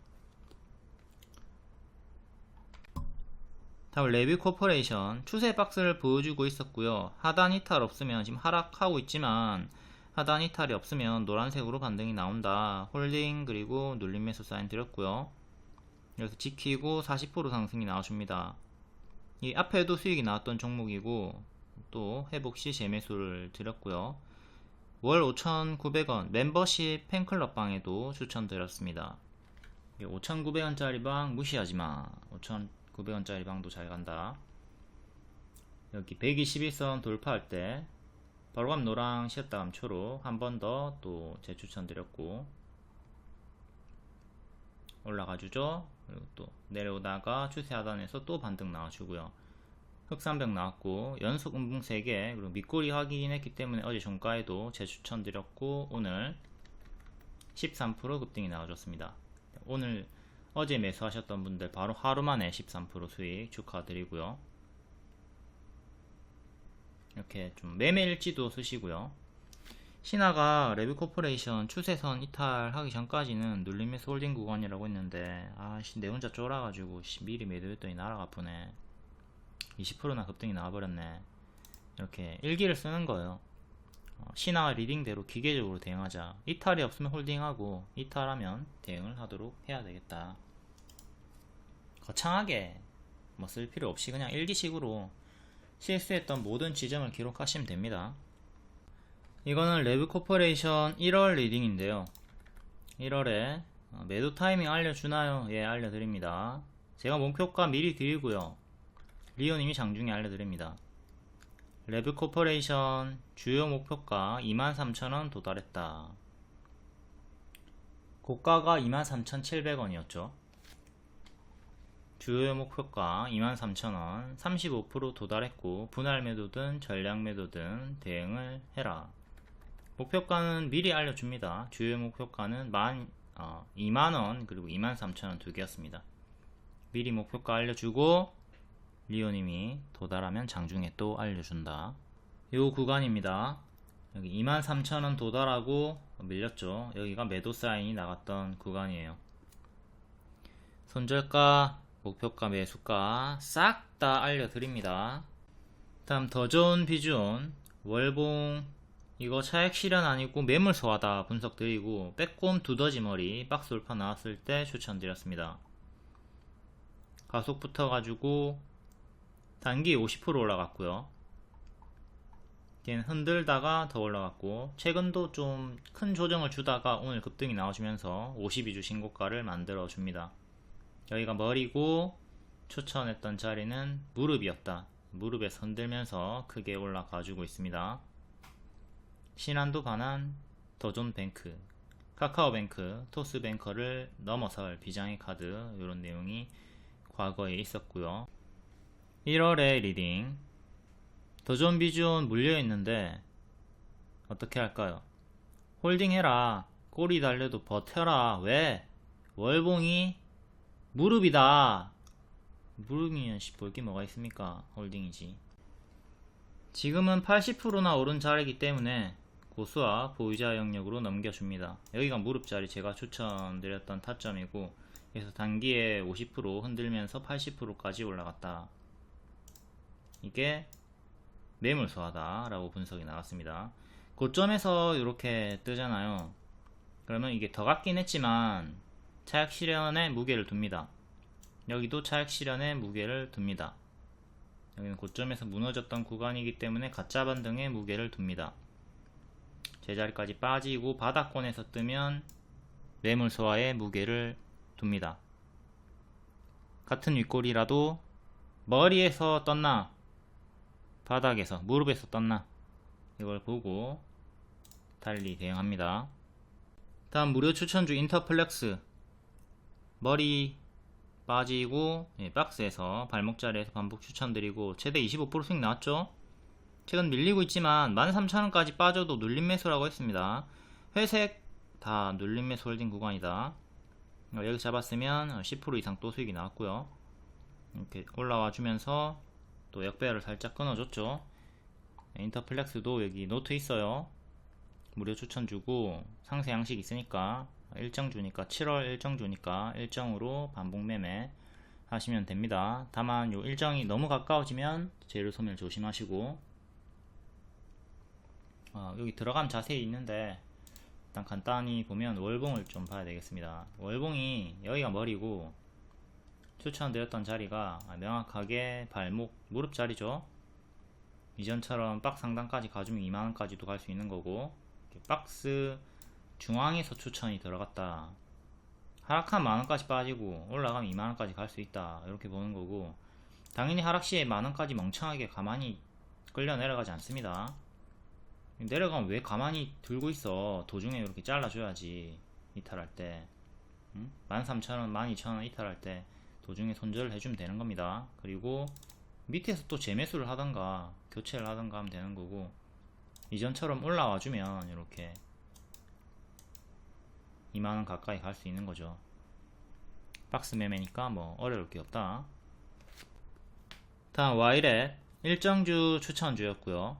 다음 레뷰 코퍼레이션 추세 박스를 보여주고 있었고요. 하단 이탈 없으면, 지금 하락하고 있지만 하단 이탈이 없으면 노란색으로 반등이 나온다. 홀딩 그리고 눌림 매수 사인 드렸고요. 그래서 지키고 40% 상승이 나와줍니다. 이 앞에도 수익이 나왔던 종목이고 또 회복시 재매수를 드렸고요. 월 5,900원 멤버십 팬클럽 방에도 추천드렸습니다. 5,900원짜리 방 무시하지마. 5,900원짜리 방도 잘 간다. 여기 121선 돌파할 때 바로 감 노랑, 쉬었다 감 초록 한 번 더 또 재추천드렸고, 올라가주죠. 그리고 또 내려오다가 추세 하단에서 또 반등 나와주고요. 흑삼벽 나왔고 연속 음봉 3개, 그리고 밑꼬리 확인했기 때문에 어제 종가에도 재추천드렸고 오늘 13% 급등이 나와줬습니다. 오늘 어제 매수하셨던 분들 바로 하루만에 13% 수익 축하드리고요. 이렇게 좀 매매일지도 쓰시고요. 신화가 레뷰코퍼레이션 추세선 이탈하기 전까지는 눌림매수 홀딩 구간이라고 했는데 내 혼자 쫄아가지고 미리 매도했더니 날아가 보네. 20%나 급등이 나와버렸네. 이렇게 일기를 쓰는 거예요. 신화 리딩대로 기계적으로 대응하자. 이탈이 없으면 홀딩하고 이탈하면 대응을 하도록 해야 되겠다. 거창하게 뭐 쓸 필요 없이 그냥 일기식으로 실수했던 모든 지점을 기록하시면 됩니다. 이거는 레뷰코퍼레이션 1월 리딩인데요. 1월에 매도 타이밍 알려주나요? 예, 알려드립니다. 제가 목표가 미리 드리고요. 리오님이 장중에 알려드립니다. 레뷰코퍼레이션 주요 목표가 23,000원 도달했다. 고가가 23,700원이었죠. 주요 목표가 23,000원 35% 도달했고 분할 매도든 전량 매도든 대응을 해라. 목표가는 미리 알려줍니다. 주요 목표가는 2만원 그리고 23,000원 두 개였습니다. 미리 목표가 알려주고 리오님이 도달하면 장중에 또 알려준다. 요 구간입니다. 여기 23,000원 도달하고 밀렸죠. 여기가 매도 사인이 나갔던 구간이에요. 손절가, 목표가, 매수가 싹 다 알려드립니다. 다음 더 좋은 비중 월봉, 이거 차액 실현 아니고 매물 소화다 분석 드리고, 빼꼼 두더지 머리 박스 돌파 나왔을 때 추천드렸습니다. 가속 붙어가지고 단기 50% 올라갔고요. 걔는 흔들다가 더 올라갔고, 최근도 좀 큰 조정을 주다가 오늘 급등이 나와주면서 52주 신고가를 만들어 줍니다. 여기가 머리고 추천했던 자리는 무릎이었다. 무릎에서 흔들면서 크게 올라가 주고 있습니다. 신한도 반한 더존뱅크, 카카오뱅크, 토스뱅커를 넘어설 비장의 카드, 이런 내용이 과거에 있었고요. 1월에 리딩 더존 비존 물려있는데 어떻게 할까요? 홀딩해라. 꼬리 달려도 버텨라. 왜? 월봉이 무릎이다. 무릎이면 볼게 뭐가 있습니까? 홀딩이지. 지금은 80%나 오른 자리이기 때문에 고수와 보유자 영역으로 넘겨줍니다. 여기가 무릎 자리 제가 추천드렸던 타점이고, 그래서 단기에 50% 흔들면서 80%까지 올라갔다. 이게 매물소하다 라고 분석이 나왔습니다. 고점에서 이렇게 뜨잖아요. 그러면 이게 더 갔긴 했지만 차익 실현에 무게를 둡니다. 여기도 차익 실현에 무게를 둡니다. 여기는 고점에서 무너졌던 구간이기 때문에 가짜 반등에 무게를 둡니다. 제자리까지 빠지고 바닥권에서 뜨면 매물 소화에 무게를 둡니다. 같은 윗골이라도 머리에서 떴나 바닥에서 무릎에서 떴나 이걸 보고 달리 대응합니다. 다음 무료 추천주 인터플렉스 머리 빠지고 박스에서 발목 자리에서 반복 추천드리고 최대 25% 수익 나왔죠. 최근 밀리고 있지만 13,000원까지 빠져도 눌림 매수라고 했습니다. 회색 다 눌림 매수 홀딩 구간이다. 여기 잡았으면 10% 이상 또 수익이 나왔고요. 이렇게 올라와 주면서 또 역배열을 살짝 끊어줬죠. 인터플렉스도 여기 노트 있어요. 무료 추천 주고 상세 양식 있으니까 일정 주니까 7월 일정 주니까 일정으로 반복 매매 하시면 됩니다. 다만 요 일정이 너무 가까워지면 재료 소멸 조심하시고 여기 들어가면 자세히 있는데 일단 간단히 보면 월봉을 좀 봐야 되겠습니다. 월봉이 여기가 머리고 추천드렸던 자리가 명확하게 발목 무릎 자리죠. 이전처럼 박스 상단까지 가주면 2만원까지도 갈 수 있는 거고 박스 중앙에서 추천이 들어갔다. 하락하면 만원까지 빠지고 올라가면 2만원까지 갈 수 있다. 이렇게 보는 거고 당연히 하락시에 만원까지 멍청하게 가만히 끌려 내려가지 않습니다. 내려가면 왜 가만히 들고 있어. 도중에 이렇게 잘라줘야지. 이탈할 때 13,000원 12,000원 이탈할 때 도중에 손절을 해주면 되는 겁니다. 그리고 밑에서 또 재매수를 하던가 교체를 하던가 하면 되는 거고 이전처럼 올라와 주면 이렇게 2만원 가까이 갈 수 있는 거죠. 박스 매매니까 뭐 어려울 게 없다. 다음 와이렛 일정주 추천주였고요.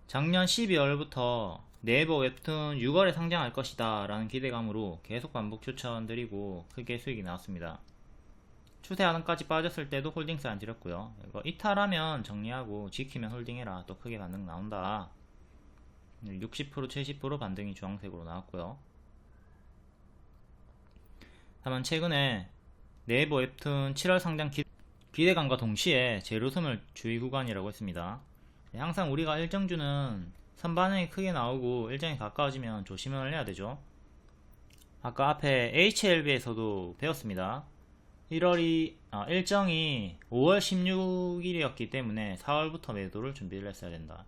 작년 12월부터 네이버 웹툰 6월에 상장할 것이다 라는 기대감으로 계속 반복 추천드리고 크게 수익이 나왔습니다. 추세 하단까지 빠졌을 때도 홀딩 사인 드렸고요. 이거 이탈하면 정리하고 지키면 홀딩해라. 또 크게 반등 나온다. 60% 70% 반등이 주황색으로 나왔고요. 다만 최근에 네이버 웹툰 7월 상장 기대감과 동시에 재료 소멸 주의 구간이라고 했습니다. 항상 우리가 일정주는 선반응이 크게 나오고 일정이 가까워지면 조심을 해야 되죠. 아까 앞에 HLB에서도 배웠습니다. 일정이 5월 16일이었기 때문에 4월부터 매도를 준비를 했어야 된다.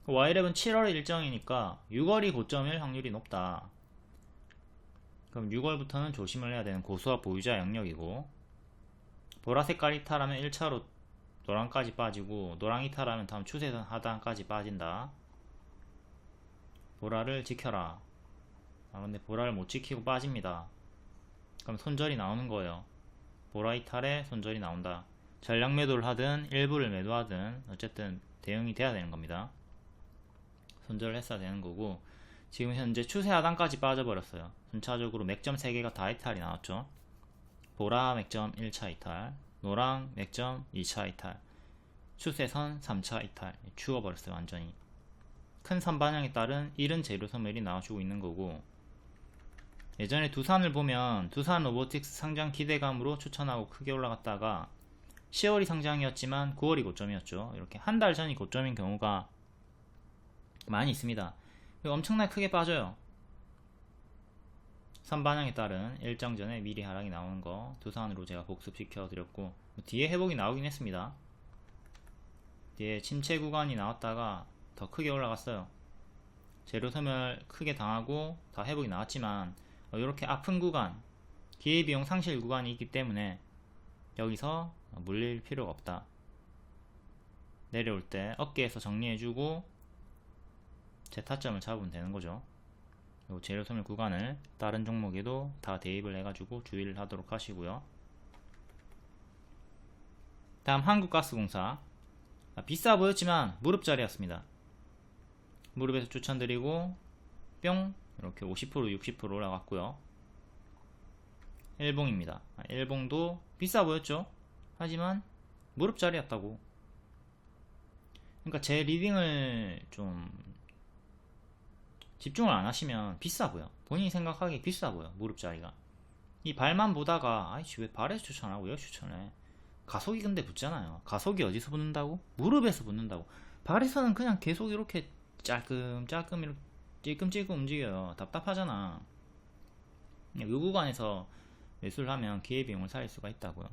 Y랩은 7월 일정이니까 6월이 고점일 확률이 높다. 그럼 6월부터는 조심을 해야 되는 고수와 보유자 영역이고 보라색깔 이탈하면 1차로 노랑까지 빠지고 노랑 이탈하면 다음 추세선 하단까지 빠진다. 보라를 지켜라. 근데 보라를 못 지키고 빠집니다. 그럼 손절이 나오는 거예요. 보라 이탈에 손절이 나온다. 전량 매도를 하든 일부를 매도하든 어쨌든 대응이 돼야 되는 겁니다. 손절을 했어야 되는 거고 지금 현재 추세 하단까지 빠져버렸어요. 순차적으로 맥점 3개가 다 이탈이 나왔죠. 보라 맥점 1차 이탈, 노랑 맥점 2차 이탈, 추세선 3차 이탈. 죽어버렸어요 완전히. 큰 선반영에 따른 이른 재료 소멸이 나와주고 있는 거고 예전에 두산을 보면 두산 로보틱스 상장 기대감으로 추천하고 크게 올라갔다가 10월이 상장이었지만 9월이 고점이었죠. 이렇게 한 달 전이 고점인 경우가 많이 있습니다. 엄청나게 크게 빠져요. 선반영에 따른 일정 전에 미리 하락이 나오는 거 두산으로 제가 복습시켜 드렸고 뒤에 회복이 나오긴 했습니다. 뒤에 침체 구간이 나왔다가 더 크게 올라갔어요. 재료 소멸 크게 당하고 다 회복이 나왔지만 이렇게 아픈 구간 기회비용 상실 구간이 있기 때문에 여기서 물릴 필요가 없다. 내려올 때 어깨에서 정리해주고 재타점을 잡으면 되는 거죠. 재료 소멸 구간을 다른 종목에도 다 대입을 해가지고 주의를 하도록 하시고요. 다음 한국가스공사 비싸 보였지만 무릎 자리였습니다. 무릎에서 추천드리고 뿅 이렇게 50% 60% 올라갔고요. 일봉입니다. 일봉도 비싸 보였죠. 하지만 무릎 자리였다고. 그러니까 제 리딩을 좀 집중을 안 하시면 비싸 보여. 본인이 생각하기에 비싸 보여. 무릎 자리가. 이 발만 보다가 아이씨 왜 발에서 추천하고 여기 추천해. 가속이 근데 붙잖아요. 가속이 어디서 붙는다고? 무릎에서 붙는다고. 발에서는 그냥 계속 이렇게 짤끔짤끔 이렇게 찔끔찔끔 움직여요. 답답하잖아. 이 구간에서 매수를 하면 기회비용을 살릴 수가 있다고요.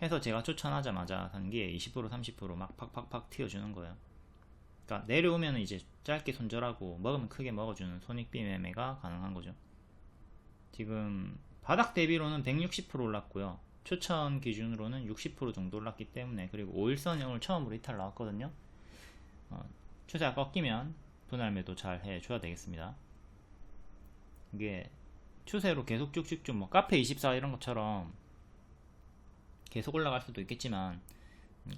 해서 제가 추천하자마자 단기에 20% 30%막 팍팍팍 튀어주는 거예요. 그러니까 내려오면 이제 짧게 손절하고 먹으면 크게 먹어주는 손익비 매매가 가능한 거죠. 지금 바닥 대비로는 160% 올랐고요. 추천 기준으로는 60% 정도 올랐기 때문에, 그리고 5일선이 오늘 처음으로 이탈 나왔거든요. 추세가 꺾이면 분할 매도 잘 해줘야 되겠습니다. 이게 추세로 계속 쭉쭉쭉 뭐 카페24 이런 것처럼 계속 올라갈 수도 있겠지만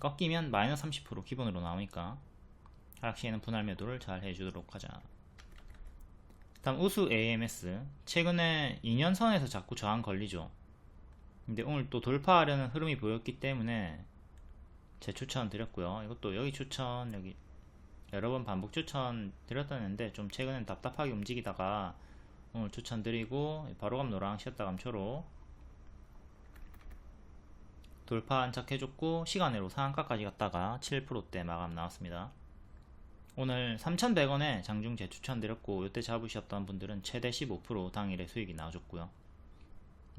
꺾이면 마이너스 30% 기본으로 나오니까 하락 시에는 분할 매도를 잘 해주도록 하자. 다음 우수 AMS. 최근에 2년선에서 자꾸 저항 걸리죠. 근데 오늘 또 돌파하려는 흐름이 보였기 때문에 제 추천 드렸고요. 이것도 여기 추천, 여기 여러 번 반복 추천 드렸다는데 좀 최근엔 답답하게 움직이다가 오늘 추천 드리고 바로 감 노랑, 쉬었다 감 초록 돌파 안착 해줬고 시간으로 상한가까지 갔다가 7%대 마감 나왔습니다. 오늘 3,100원에 장중 재추천 드렸고 이때 잡으셨던 분들은 최대 15% 당일에 수익이 나와줬고요.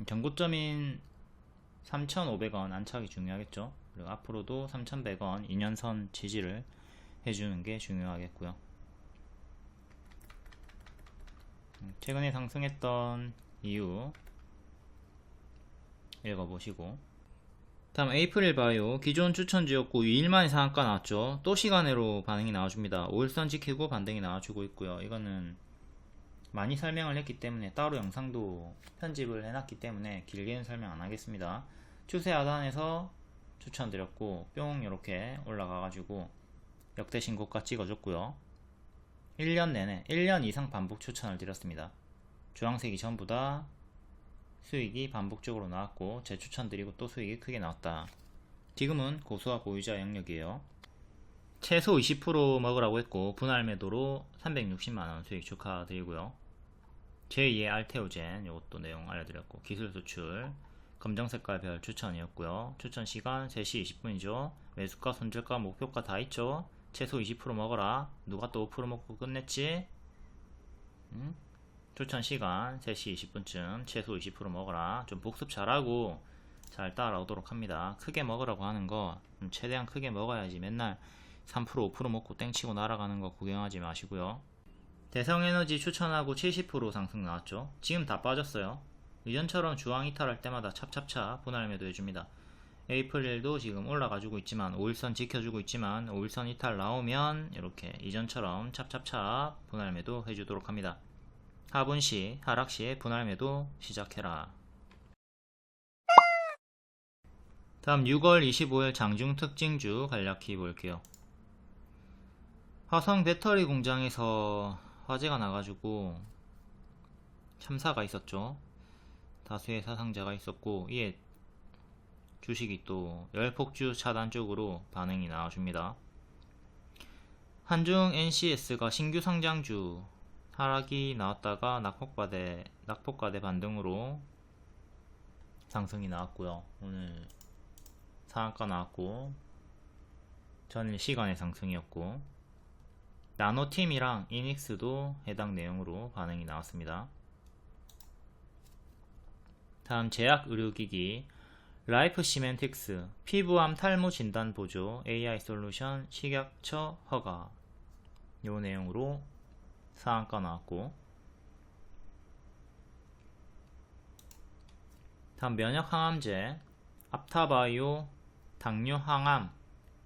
경고점인 3,500원 안착이 중요하겠죠. 그리고 앞으로도 3,100원 2년선 지지를 해주는 게 중요하겠고요. 최근에 상승했던 이유 읽어보시고, 다음 에이프릴 바이오. 기존 추천주였고 2일만에 상한가 나왔죠. 또 시간으로 반응이 나와줍니다. 5일선 지키고 반등이 나와주고 있고요. 이거는 많이 설명을 했기 때문에 따로 영상도 편집을 해놨기 때문에 길게는 설명 안 하겠습니다. 추세 하단에서 추천드렸고 뿅 이렇게 올라가가지고 역대 신고가 찍어줬고요. 1년 내내 1년 이상 반복 추천을 드렸습니다. 주황색이 전부 다 수익이 반복적으로 나왔고 재추천드리고 또 수익이 크게 나왔다. 지금은 고수와 보유자 영역이에요. 최소 20% 먹으라고 했고 분할 매도로 360만원 수익 축하드리고요. 제2의 알테오젠 이것도 내용 알려드렸고, 기술 수출 검정색깔 별 추천이었고요. 추천 시간 3시 20분이죠 매수가 손절가 목표가 다 있죠. 최소 20% 먹어라. 누가 또 5% 먹고 끝냈지? 추천 시간 3시 20분쯤 최소 20% 먹어라. 좀 복습 잘하고 잘 따라오도록 합니다. 크게 먹으라고 하는 거 최대한 크게 먹어야지. 맨날 3% 5% 먹고 땡치고 날아가는 거 구경하지 마시고요. 대성에너지 추천하고 70% 상승 나왔죠. 지금 다 빠졌어요. 이전처럼 주황 이탈할 때마다 찹찹찹 분할 매도 해줍니다. 에이프릴도 지금 올라가지고 있지만 5일선 지켜주고 있지만 5일선 이탈 나오면 이렇게 이전처럼 찹찹찹 분할 매도 해주도록 합니다. 하분시 하락시에 분할 매도 시작해라. 다음 6월 25일 장중 특징주 간략히 볼게요. 화성 배터리 공장에서 화재가 나가지고 참사가 있었죠. 다수의 사상자가 있었고 이에 주식이 또 열폭주 차단 쪽으로 반응이 나와줍니다. 한중 NCS가 신규 상장주 하락이 나왔다가 낙폭과대 반등으로 상승이 나왔고요. 오늘 상한가 나왔고 전일 시간의 상승이었고, 나노팀이랑 이닉스도 해당 내용으로 반응이 나왔습니다. 다음 제약 의료기기 라이프 시멘틱스 피부암 탈모 진단 보조 AI 솔루션 식약처 허가, 요 내용으로 상한가 나왔고, 다음 면역 항암제 앞타바이오 당뇨 항암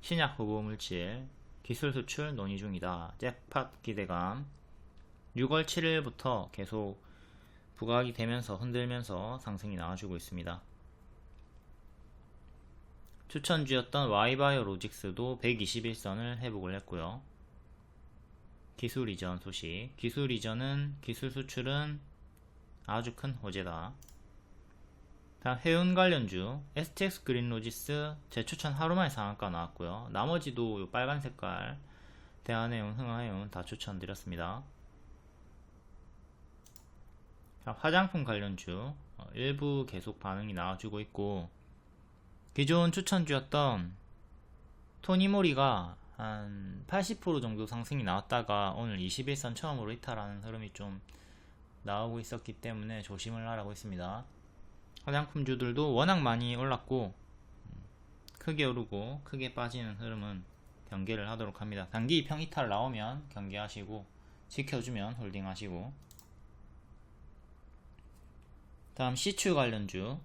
신약 후보 물질 기술 수출 논의 중이다. 잭팟 기대감. 6월 7일부터 계속 부각이 되면서 흔들면서 상승이 나와주고 있습니다. 추천주였던 Y바이오로직스도 121선을 회복을 했고요. 기술 이전 소식. 기술 이전은 기술 수출은 아주 큰 호재다. 다음 해운 관련주 STX 그린로지스 재추천 하루만에 상한가 나왔고요. 나머지도 요 빨간 색깔 대한해운, 흥하해운 다 추천드렸습니다. 화장품 관련주 일부 계속 반응이 나와주고 있고, 기존 추천주였던 토니모리가 한 80% 정도 상승이 나왔다가 오늘 21선 처음으로 이탈하는 흐름이 좀 나오고 있었기 때문에 조심을 하라고 했습니다. 화장품주들도 워낙 많이 올랐고 크게 오르고 크게 빠지는 흐름은 경계를 하도록 합니다. 단기 이평 이탈 나오면 경계하시고, 지켜주면 홀딩하시고. 다음 C추 관련주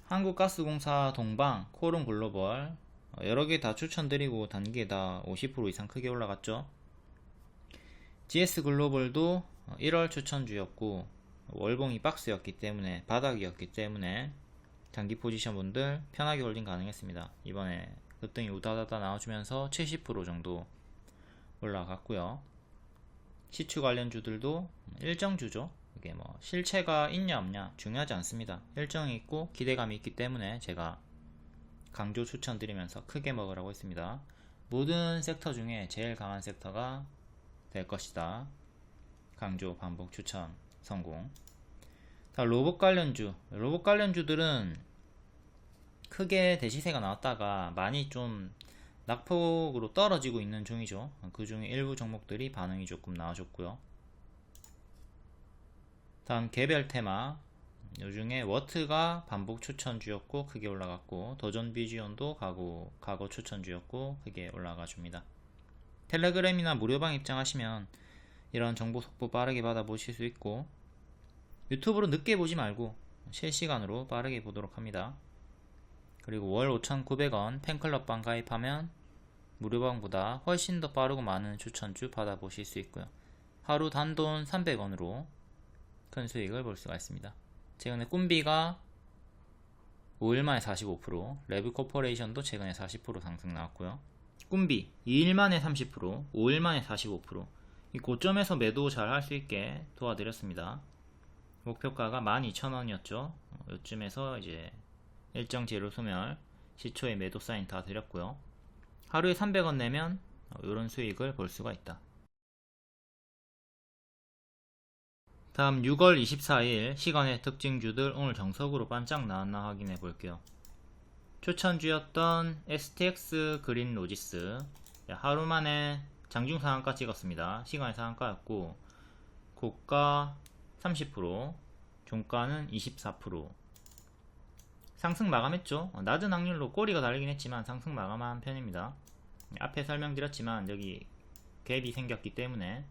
한국가스공사, 동방, 코론글로벌 여러개 다 추천드리고 단기에 다 50% 이상 크게 올라갔죠. GS글로벌도 1월 추천주였고 월봉이 박스였기 때문에, 바닥이었기 때문에 단기 포지션 분들 편하게 홀딩 가능했습니다. 이번에 급등이 우다다다 나와주면서 70% 정도 올라갔고요. C추 관련주들도 일정주죠. 이게 뭐 실체가 있냐 없냐 중요하지 않습니다. 일정이 있고 기대감이 있기 때문에 제가 강조 추천드리면서 크게 먹으라고 했습니다. 모든 섹터 중에 제일 강한 섹터가 될 것이다. 강조 반복 추천 성공. 다음 로봇 관련주. 로봇 관련주들은 크게 대시세가 나왔다가 많이 좀 낙폭으로 떨어지고 있는 중이죠. 그 중에 일부 종목들이 반응이 조금 나와줬고요. 다음 개별 테마. 요중에 워트가 반복 추천주였고 크게 올라갔고, 도전 비지온도 과거 추천주였고 크게 올라가 줍니다. 텔레그램이나 무료방 입장하시면 이런 정보 속보 빠르게 받아보실 수 있고, 유튜브로 늦게 보지 말고 실시간으로 빠르게 보도록 합니다. 그리고 월 5,900원 팬클럽방 가입하면 무료방보다 훨씬 더 빠르고 많은 추천주 받아보실 수 있고요. 하루 단돈 300원으로 큰 수익을 볼 수가 있습니다. 최근에 꿈비가 5일만에 45%, 레브코퍼레이션도 최근에 40% 상승 나왔고요. 꿈비 2일만에 30%, 5일만에 45%. 이 고점에서 매도 잘 할 수 있게 도와드렸습니다. 목표가가 12,000원이었죠. 요쯤에서 이제 일정 재료 소멸, 시초에 매도 사인 다 드렸고요. 하루에 300원 내면 이런 수익을 볼 수가 있다. 다음 6월 24일 시간의 특징주들 오늘 정석으로 반짝 나왔나 확인해 볼게요. 추천주였던 STX 그린로지스 하루 만에 장중 상한가 찍었습니다. 시간의 상한가였고, 고가 30%, 종가는 24%. 상승 마감했죠. 낮은 확률로 꼬리가 달리긴 했지만 상승 마감한 편입니다. 앞에 설명드렸지만 여기 갭이 생겼기 때문에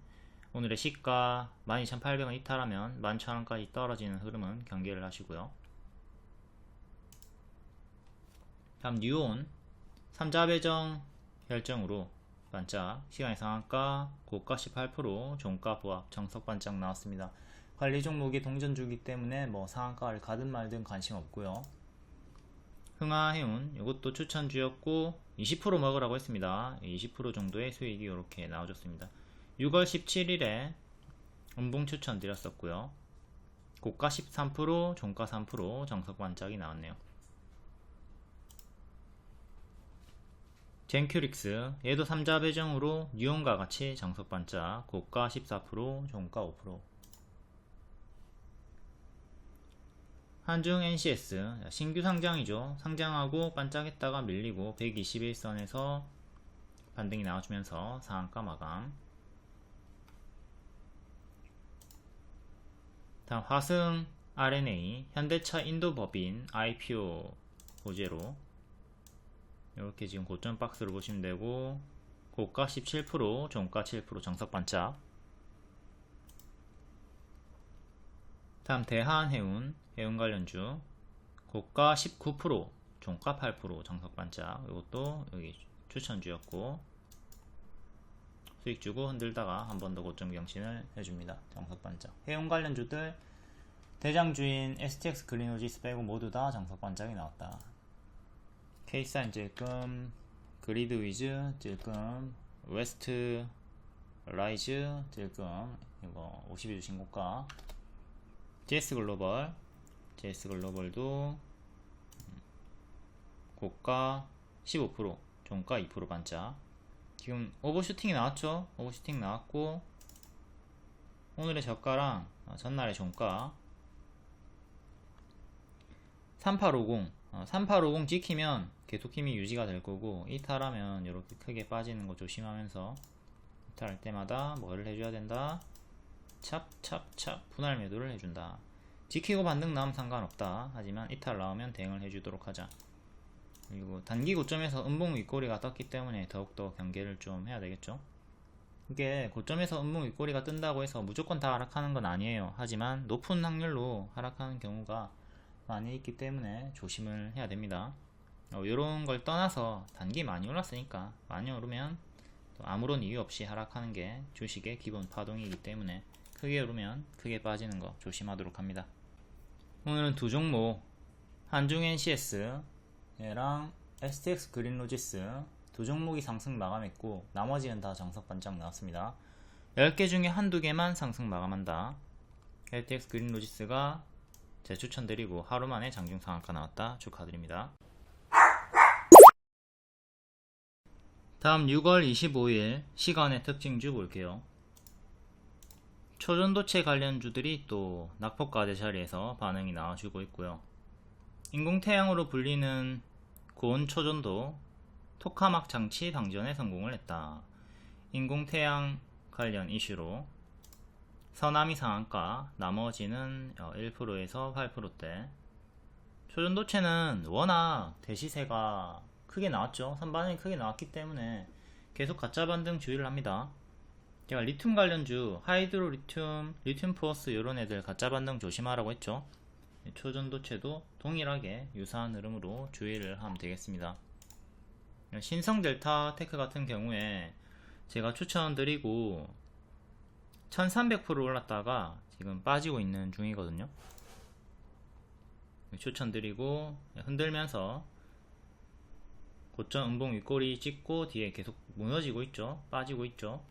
오늘의 시가 12,800원 이탈하면 11,000원까지 떨어지는 흐름은 경계를 하시고요. 다음 뉴온 3자 배정 결정으로 반짝, 시간의 상한가, 고가 18%, 종가 보합, 정석 반짝 나왔습니다. 관리 종목이 동전주기 때문에 뭐 상한가를 가든 말든 관심 없고요. 흥하해운 이것도 추천주였고 20% 먹으라고 했습니다. 20% 정도의 수익이 이렇게 나와줬습니다. 6월 17일에 음봉 추천 드렸었고요. 고가 13%, 종가 3%, 정석 반짝이 나왔네요. 젠큐릭스 얘도 3자 배정으로 뉴온과 같이 정석 반짝, 고가 14%, 종가 5%. 한중 NCS 신규 상장이죠. 상장하고 반짝했다가 밀리고 121선에서 반등이 나와주면서 상한가 마감. 다음 화승 RNA 현대차 인도법인 IPO 호재로 이렇게 지금 고점 박스를 보시면 되고, 고가 17%, 종가 7%, 정석 반짝. 다음 대한해운 해운 관련주 고가 19%, 종가 8%, 정석 반짝. 이것도 여기 추천주였고 수익 주고 흔들다가 한 번 더 고점 경신을 해줍니다. 정석 반짝. 해운 관련주들 대장주인 STX 그린로지스 빼고 모두 다 정석 반짝이 나왔다. K사인 찔끔, 그리드 위즈 찔끔, 웨스트 라이즈 찔끔, 이거 52주 신고가, GS 글로벌 JS 글로벌도 고가 15%, 종가 2% 반짝. 지금 오버슈팅이 나왔죠? 오버슈팅 나왔고, 오늘의 저가랑 전날의 종가 3850, 3850 지키면 계속 힘이 유지가 될 거고, 이탈하면 이렇게 크게 빠지는 거 조심하면서 이탈할 때마다 뭐를 해줘야 된다? 찹찹찹 분할 매도를 해준다. 지키고 반등 나오면 상관없다. 하지만 이탈 나오면 대응을 해주도록 하자. 그리고 단기 고점에서 음봉 윗꼬리가 떴기 때문에 더욱더 경계를 좀 해야 되겠죠. 이게 고점에서 음봉 윗꼬리가 뜬다고 해서 무조건 다 하락하는 건 아니에요. 하지만 높은 확률로 하락하는 경우가 많이 있기 때문에 조심을 해야 됩니다. 이런 걸 떠나서 단기 많이 올랐으니까, 많이 오르면 또 아무런 이유 없이 하락하는 게 주식의 기본 파동이기 때문에 크게 오르면 크게 빠지는 거 조심하도록 합니다. 오늘은 두 종목, 한중 NCS 얘랑 STX 그린로지스 두 종목이 상승 마감했고, 나머지는 다 정석 반짝 나왔습니다. 10개 중에 한두 개만 상승 마감한다. STX 그린로지스가 재추천드리고 하루 만에 장중 상한가 나왔다. 축하드립니다. 다음 6월 25일 시간의 특징주 볼게요. 초전도체 관련주들이 또 낙폭과대 자리에서 반응이 나와주고 있고요. 인공태양으로 불리는 고온초전도 토카막 장치 방전에 성공을 했다. 인공태양 관련 이슈로 서남이 상한가, 나머지는 1%에서 8%대. 초전도체는 워낙 대시세가 크게 나왔죠. 선반응이 크게 나왔기 때문에 계속 가짜 반등 주의를 합니다. 제가 리튬 관련주, 하이드로 리튬, 리튬 포어스 이런 애들 가짜 반등 조심하라고 했죠. 초전도체도 동일하게 유사한 흐름으로 주의를 하면 되겠습니다. 신성 델타 테크 같은 경우에 제가 추천드리고 1300% 올랐다가 지금 빠지고 있는 중이거든요. 추천드리고 흔들면서 고점 음봉 윗꼬리 찍고 뒤에 계속 무너지고 있죠. 빠지고 있죠.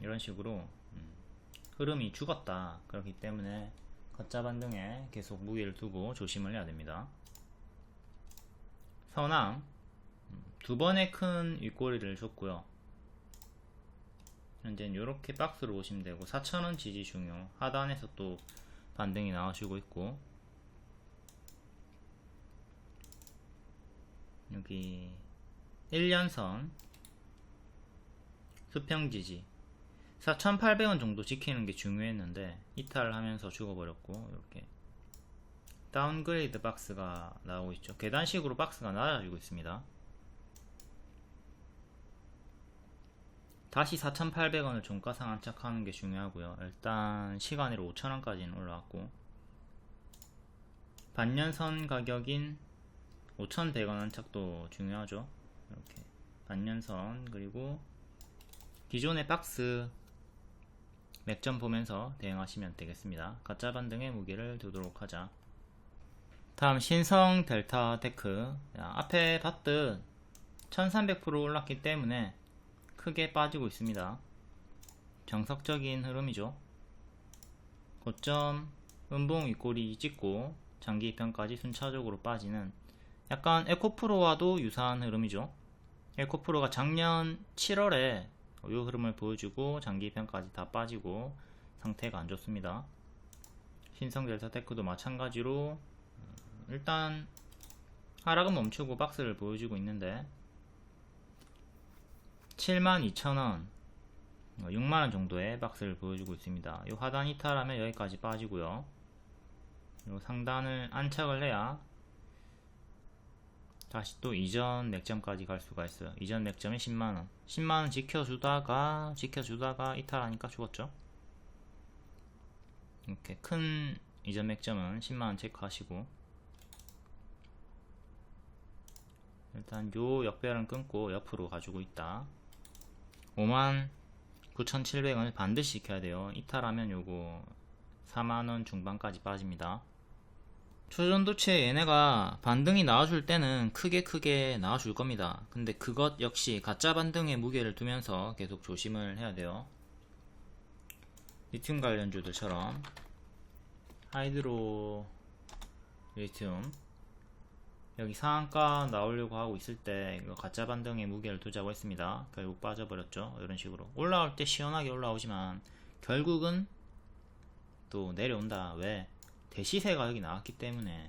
이런 식으로 흐름이 죽었다. 그렇기 때문에 가짜 반등에 계속 무게를 두고 조심을 해야 됩니다. 서남 두 번의 큰 윗꼬리를 줬고요. 현재는 이렇게 박스로 보시면 되고, 4,000원 지지 중요. 하단에서 또 반등이 나와주고 있고, 여기 1년선 수평 지지 4,800원 정도 지키는 게 중요했는데 이탈하면서 죽어버렸고, 이렇게 다운그레이드 박스가 나오고 있죠. 계단식으로 박스가 낮아지고 있습니다. 다시 4,800원을 종가상 안착하는 게 중요하고요. 일단 시간으로 5,000원까지는 올라왔고, 반년선 가격인 5,100원 안착도 중요하죠. 이렇게 반년선, 그리고 기존의 박스 맥점 보면서 대응하시면 되겠습니다. 가짜 반등의 무게를 두도록 하자. 다음 신성 델타 테크, 앞에 봤듯 1300% 올랐기 때문에 크게 빠지고 있습니다. 정석적인 흐름이죠. 고점 음봉 윗꼬리 찍고 장기 입현까지 순차적으로 빠지는 약간 에코프로와도 유사한 흐름이죠. 에코프로가 작년 7월에 이 흐름을 보여주고 장기 입현까지 다 빠지고 상태가 안 좋습니다. 신성 델타 테크도 마찬가지로 일단 하락은 멈추고 박스를 보여주고 있는데 72,000원 6만원 정도의 박스를 보여주고 있습니다. 이 하단 이탈하면 여기까지 빠지고요. 이 상단을 안착을 해야 다시 또 이전 맥점까지 갈 수가 있어요. 이전 맥점이 10만원 10만원 지켜주다가 이탈하니까 죽었죠. 이렇게 큰 이전 맥점은 10만원 체크하시고, 일단 요 역배열은 끊고 옆으로 가지고 있다. 59,700원을 반드시 지켜야 돼요. 이탈하면 요거 4만원 중반까지 빠집니다. 초전도체 얘네가 반등이 나와줄 때는 크게 나와줄 겁니다. 근데 그것 역시 가짜 반등의 무게를 두면서 계속 조심을 해야 돼요. 리튬 관련주들처럼 하이드로 리튬. 여기 상한가 나오려고 하고 있을 때 이거 가짜 반등에 무게를 두자고 했습니다. 결국 빠져버렸죠. 이런 식으로 올라올 때 시원하게 올라오지만 결국은 또 내려온다. 왜? 대시세가 여기 나왔기 때문에.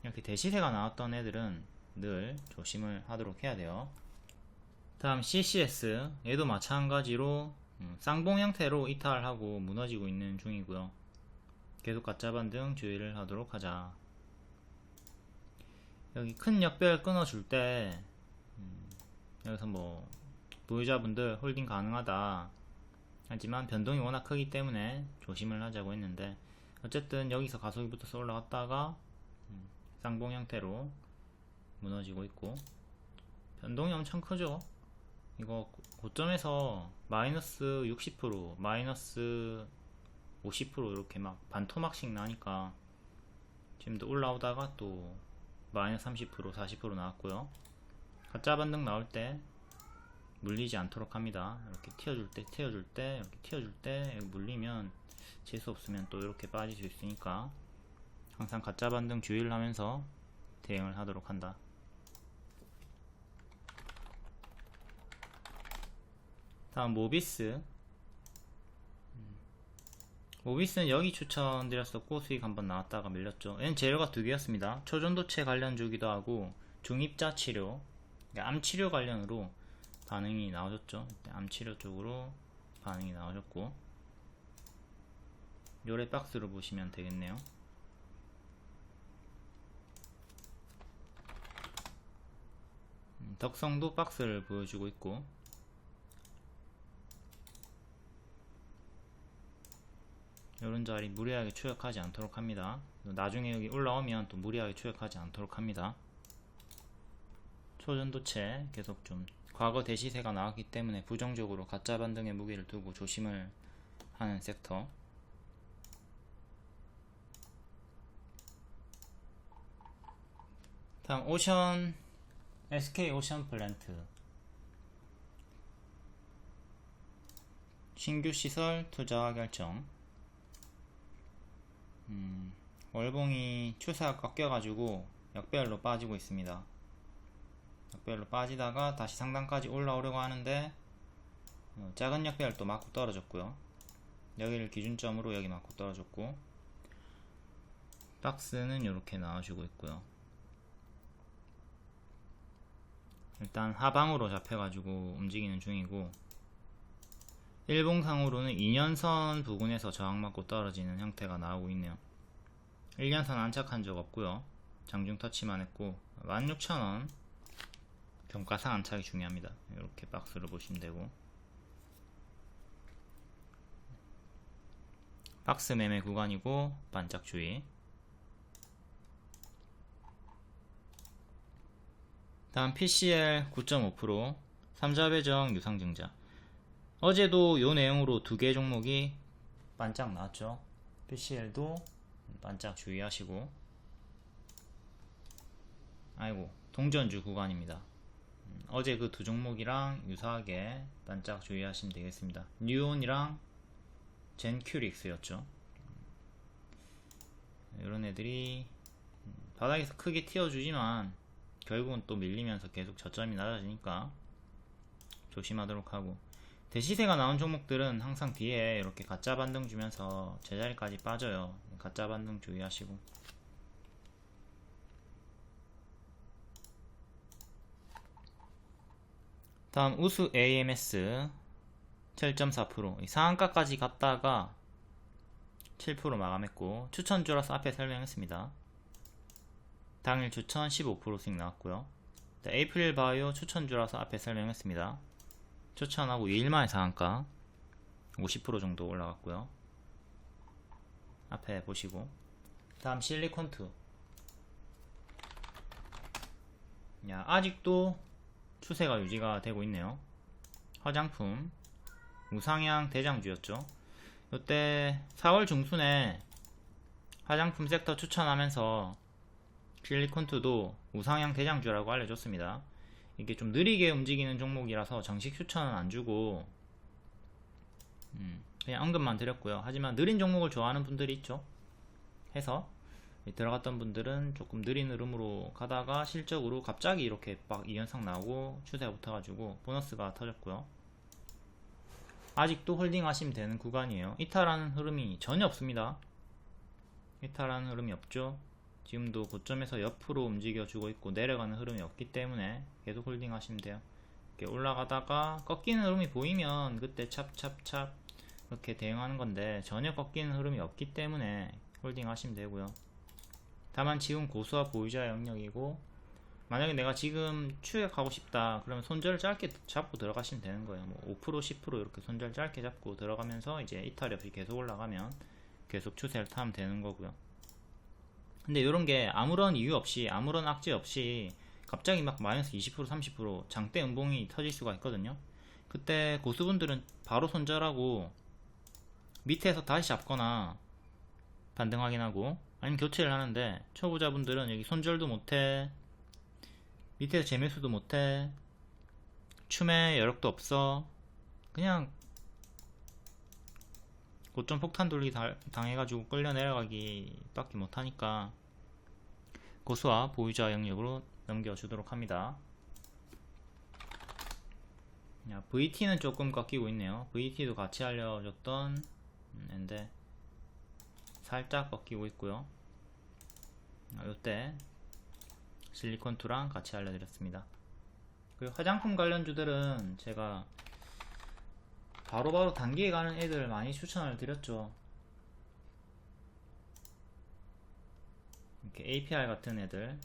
이렇게 대시세가 나왔던 애들은 늘 조심을 하도록 해야 돼요. 다음 CCS, 얘도 마찬가지로 쌍봉 형태로 이탈하고 무너지고 있는 중이고요. 계속 가짜 반등 주의를 하도록 하자. 여기 큰 역별 끊어줄 때 여기서 뭐 보유자분들 홀딩 가능하다, 하지만 변동이 워낙 크기 때문에 조심을 하자고 했는데, 어쨌든 여기서 가속이 붙어서 올라갔다가 쌍봉 형태로 무너지고 있고, 변동이 엄청 크죠. 이거 고점에서 마이너스 60%, 마이너스 50% 이렇게 막 반토막씩 나니까 지금도 올라오다가 또 마이너스 30%, 40% 나왔고요. 가짜 반등 나올 때 물리지 않도록 합니다. 이렇게 튀어줄 때, 이렇게 튀어줄 때 물리면 재수 없으면 또 이렇게 빠질 수 있으니까 항상 가짜 반등 주의를 하면서 대응을 하도록 한다. 다음 모비스. 모비스는 여기 추천드렸었고 수익 한번 나왔다가 밀렸죠. 얘는 재료가 두 개였습니다. 초전도체 관련주기도 하고 중입자 치료, 그러니까 암 치료 관련으로 반응이 나오셨죠. 암 치료 쪽으로 반응이 나오셨고, 요래 박스로 보시면 되겠네요. 덕성도 박스를 보여주고 있고, 이런 자리 무리하게 추격하지 않도록 합니다. 나중에 여기 올라오면 또 무리하게 추격하지 않도록 합니다. 초전도체 계속 좀 과거 대시세가 나왔기 때문에 부정적으로 가짜 반등에 무게를 두고 조심을 하는 섹터. 다음 오션, SK 오션 플랜트. 신규 시설 투자 결정. 월봉이 추세가 꺾여가지고 역배열로 빠지고 있습니다. 역배열로 빠지다가 다시 상단까지 올라오려고 하는데 작은 역배열 또 맞고 떨어졌고요. 여기를 기준점으로 여기 맞고 떨어졌고, 박스는 이렇게 나와주고 있고요. 일단 하방으로 잡혀가지고 움직이는 중이고, 일봉상으로는 2년선 부근에서 저항 맞고 떨어지는 형태가 나오고 있네요. 1년선 안착한 적 없고요. 장중 터치만 했고 16,000원 경가상 안착이 중요합니다. 이렇게 박스로 보시면 되고, 박스 매매 구간이고 반짝 주의. 다음 PCL 9.5%, 3자 배정 유상증자. 어제도 요 내용으로 두 개 종목이 반짝 나왔죠. PCL도 반짝 주의하시고, 아이고 동전주 구간입니다. 어제 그 두 종목이랑 유사하게 반짝 주의하시면 되겠습니다. 뉴온이랑 젠큐릭스였죠. 이런 애들이 바닥에서 크게 튀어주지만 결국은 또 밀리면서 계속 저점이 낮아지니까 조심하도록 하고, 대시세가 나온 종목들은 항상 뒤에 이렇게 가짜 반등 주면서 제자리까지 빠져요. 가짜 반등 주의하시고. 다음 우수 AMS 7.4%, 상한가까지 갔다가 7% 마감했고, 추천주라서 앞에 설명했습니다. 당일 추천 15% 수익 나왔고요. 에이프릴 바이오 추천주라서 앞에 설명했습니다. 추천하고 2일만에 상한가 50% 정도 올라갔고요. 앞에 보시고. 다음 실리콘2. 야, 아직도 추세가 유지가 되고 있네요. 화장품 우상향 대장주였죠. 이때 4월 중순에 화장품 섹터 추천하면서 실리콘2도 우상향 대장주라고 알려줬습니다. 이게 좀 느리게 움직이는 종목이라서 정식 추천은 안주고 그냥 언급만 드렸고요. 하지만 느린 종목을 좋아하는 분들이 있죠. 해서 들어갔던 분들은 조금 느린 흐름으로 가다가 실적으로 갑자기 이렇게 막 2연상 나오고 추세가 붙어가지고 보너스가 터졌고요. 아직도 홀딩 하시면 되는 구간이에요. 이탈하는 흐름이 전혀 없습니다. 이탈하는 흐름이 없죠. 지금도 고점에서 옆으로 움직여주고 있고 내려가는 흐름이 없기 때문에 계속 홀딩 하시면 돼요. 이렇게 올라가다가 꺾이는 흐름이 보이면 그때 찹찹찹 이렇게 대응하는 건데, 전혀 꺾이는 흐름이 없기 때문에 홀딩 하시면 되고요. 다만 지금 고수와 보유자 영역이고, 만약에 내가 지금 추격하고 싶다 그러면 손절을 짧게 잡고 들어가시면 되는 거예요. 뭐 5% 10% 이렇게 손절 짧게 잡고 들어가면서 이제 이탈이 없이 계속 올라가면 계속 추세를 타면 되는 거고요. 근데 이런 게 아무런 이유 없이, 아무런 악재 없이 갑자기 막 마이너스 20% 30% 장대 음봉이 터질 수가 있거든요. 그때 고수분들은 바로 손절하고 밑에서 다시 잡거나 반등 확인하고 아니면 교체를 하는데, 초보자분들은 여기 손절도 못해, 밑에서 재매수도 못해, 춤에 여력도 없어, 그냥 고점 폭탄 돌리기 당해가지고 끌려 내려가기 밖에 못하니까 고수와 보유자 영역으로 넘겨주도록 합니다. VT는 조금 꺾이고 있네요. VT도 같이 알려줬던 앤데 살짝 꺾이고 있고요. 요때 실리콘2랑 같이 알려드렸습니다. 그리고 화장품 관련주들은 제가 바로바로 단기에 가는 애들 많이 추천을 드렸죠. 이렇게 APR 같은 애들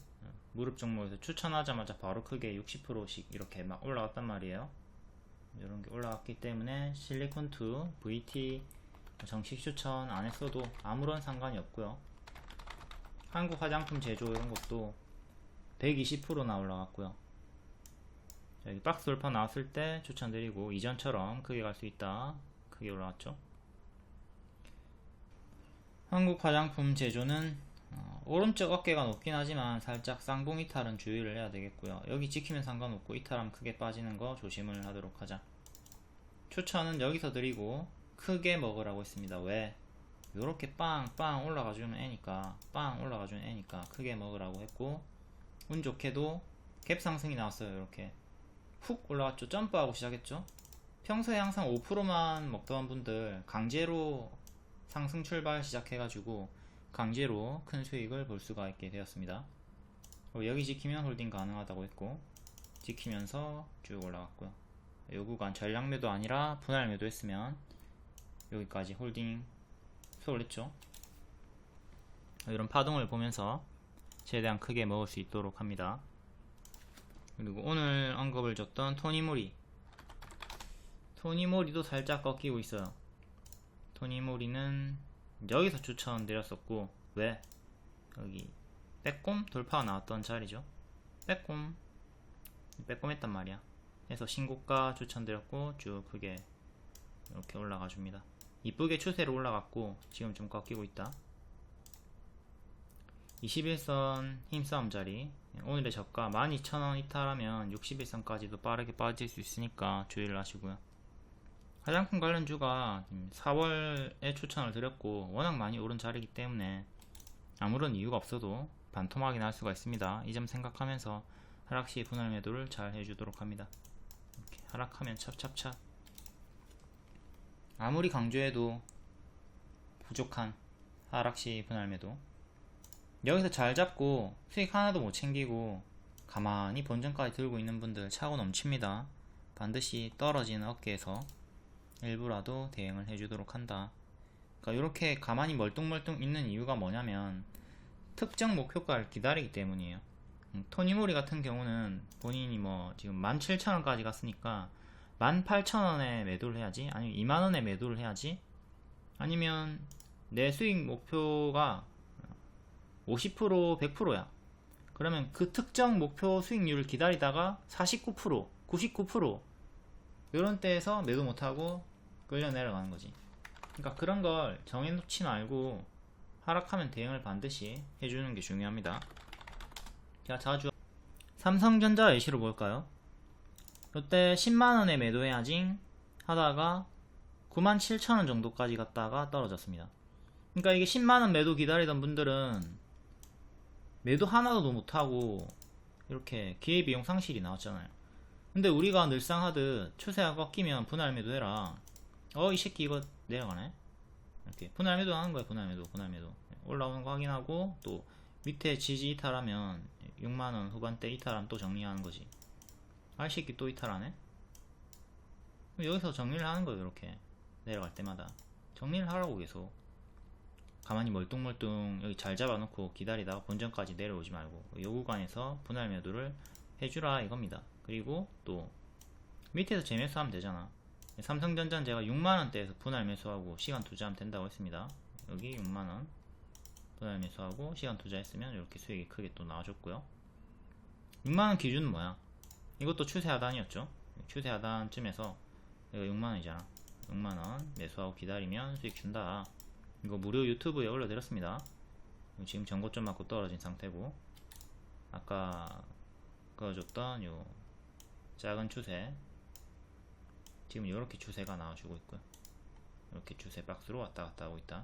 무릎 종목에서 추천하자마자 바로 크게 60%씩 이렇게 막 올라갔단 말이에요. 이런게 올라갔기 때문에 실리콘2, VT 정식 추천 안 했어도 아무런 상관이 없고요. 한국 화장품 제조 이런 것도 120%나 올라갔고요. 여기 박스 돌파 나왔을 때 추천드리고, 이전처럼 크게 갈 수 있다, 크게 올라왔죠. 한국 화장품 제조는 오른쪽 어깨가 높긴 하지만 살짝 쌍봉 이탈은 주의를 해야 되겠고요. 여기 지키면 상관없고 이탈하면 크게 빠지는 거 조심을 하도록 하자. 추천은 여기서 드리고 크게 먹으라고 했습니다. 왜? 요렇게 빵빵 올라가주는 애니까, 빵 올라가주는 애니까 크게 먹으라고 했고, 운 좋게도 갭 상승이 나왔어요. 이렇게 훅 올라갔죠. 점프하고 시작했죠. 평소에 항상 5%만 먹던 분들 강제로 상승 출발 시작해가지고 강제로 큰 수익을 볼 수가 있게 되었습니다. 여기 지키면 홀딩 가능하다고 했고, 지키면서 쭉 올라갔고요. 요 구간 전량 매도 아니라 분할 매도 했으면 여기까지 홀딩 수월했죠. 이런 파동을 보면서 최대한 크게 먹을 수 있도록 합니다. 그리고 오늘 언급을 줬던 토니모리, 토니모리도 살짝 꺾이고 있어요. 토니모리는 여기서 추천드렸었고, 왜? 여기 빼꼼 돌파가 나왔던 자리죠. 빼꼼 했단 말이야. 그래서 신고가 추천드렸고 쭉 크게 이렇게 올라가 줍니다. 이쁘게 추세로 올라갔고 지금 좀 꺾이고 있다. 21선 힘싸움 자리, 오늘의 저가 12,000원 이탈하면 61선까지도 빠르게 빠질 수 있으니까 주의를 하시고요. 화장품 관련주가 4월에 추천을 드렸고 워낙 많이 오른 자리이기 때문에 아무런 이유가 없어도 반토막이 날 수가 있습니다. 이 점 생각하면서 하락시 분할 매도를 잘 해주도록 합니다. 이렇게 하락하면 찹찹찹, 아무리 강조해도 부족한 하락시 분할 매도. 여기서 잘 잡고 수익 하나도 못 챙기고 가만히 본전까지 들고 있는 분들 차고 넘칩니다. 반드시 떨어지는 어깨에서 일부라도 대응을 해주도록 한다. 그러니까 이렇게 가만히 멀뚱멀뚱 있는 이유가 뭐냐면 특정 목표가를 기다리기 때문이에요. 토니모리 같은 경우는 본인이 뭐 지금 17,000원까지 갔으니까 18,000원에 매도를 해야지, 아니면 2만원에 매도를 해야지, 아니면 내 수익 목표가 50% 100%야 그러면 그 특정 목표 수익률을 기다리다가 49% 99% 이런 때에서 매도 못하고 끌려 내려가는 거지. 그러니까 그런 걸 정해놓지 말고 하락하면 대응을 반드시 해주는 게 중요합니다. 자, 자주 삼성전자 예시로 볼까요? 이때 10만원에 매도해야지 하다가 97,000원 정도까지 갔다가 떨어졌습니다. 그러니까 이게 10만원 매도 기다리던 분들은 매도 하나도 못하고 이렇게 기회비용 상실이 나왔잖아요. 근데 우리가 늘상 하듯 추세가 꺾이면 분할 매도해라. 이 새끼 이거 내려가네. 이렇게 분할 매도 하는 거야. 분할 매도 올라오는 거 확인하고, 또 밑에 지지 이탈하면 6만원 후반대 이탈하면 또 정리하는 거지. 이 새끼 또 이탈하네. 여기서 정리를 하는 거예요. 이렇게 내려갈 때마다 정리를 하라고. 계속 가만히 멀뚱멀뚱 여기 잘 잡아놓고 기다리다가 본전까지 내려오지 말고 요 구간에서 분할 매도를 해주라 이겁니다. 그리고 또 밑에서 재매수하면 되잖아. 삼성전자는 제가 6만원대에서 분할 매수하고 시간 투자하면 된다고 했습니다. 여기 6만원 분할 매수하고 시간 투자했으면 이렇게 수익이 크게 또 나와줬고요. 6만원 기준은 뭐야? 이것도 추세 하단이었죠. 추세 하단쯤에서 이거 6만원이잖아. 6만원 매수하고 기다리면 수익 준다. 이거 무료 유튜브에 올려드렸습니다. 지금 전고점 맞고 떨어진 상태고, 아까 그어줬던 요 작은 추세, 지금 이렇게 추세가 나와주고 있고요. 이렇게 추세 박스로 왔다 갔다 하고 있다.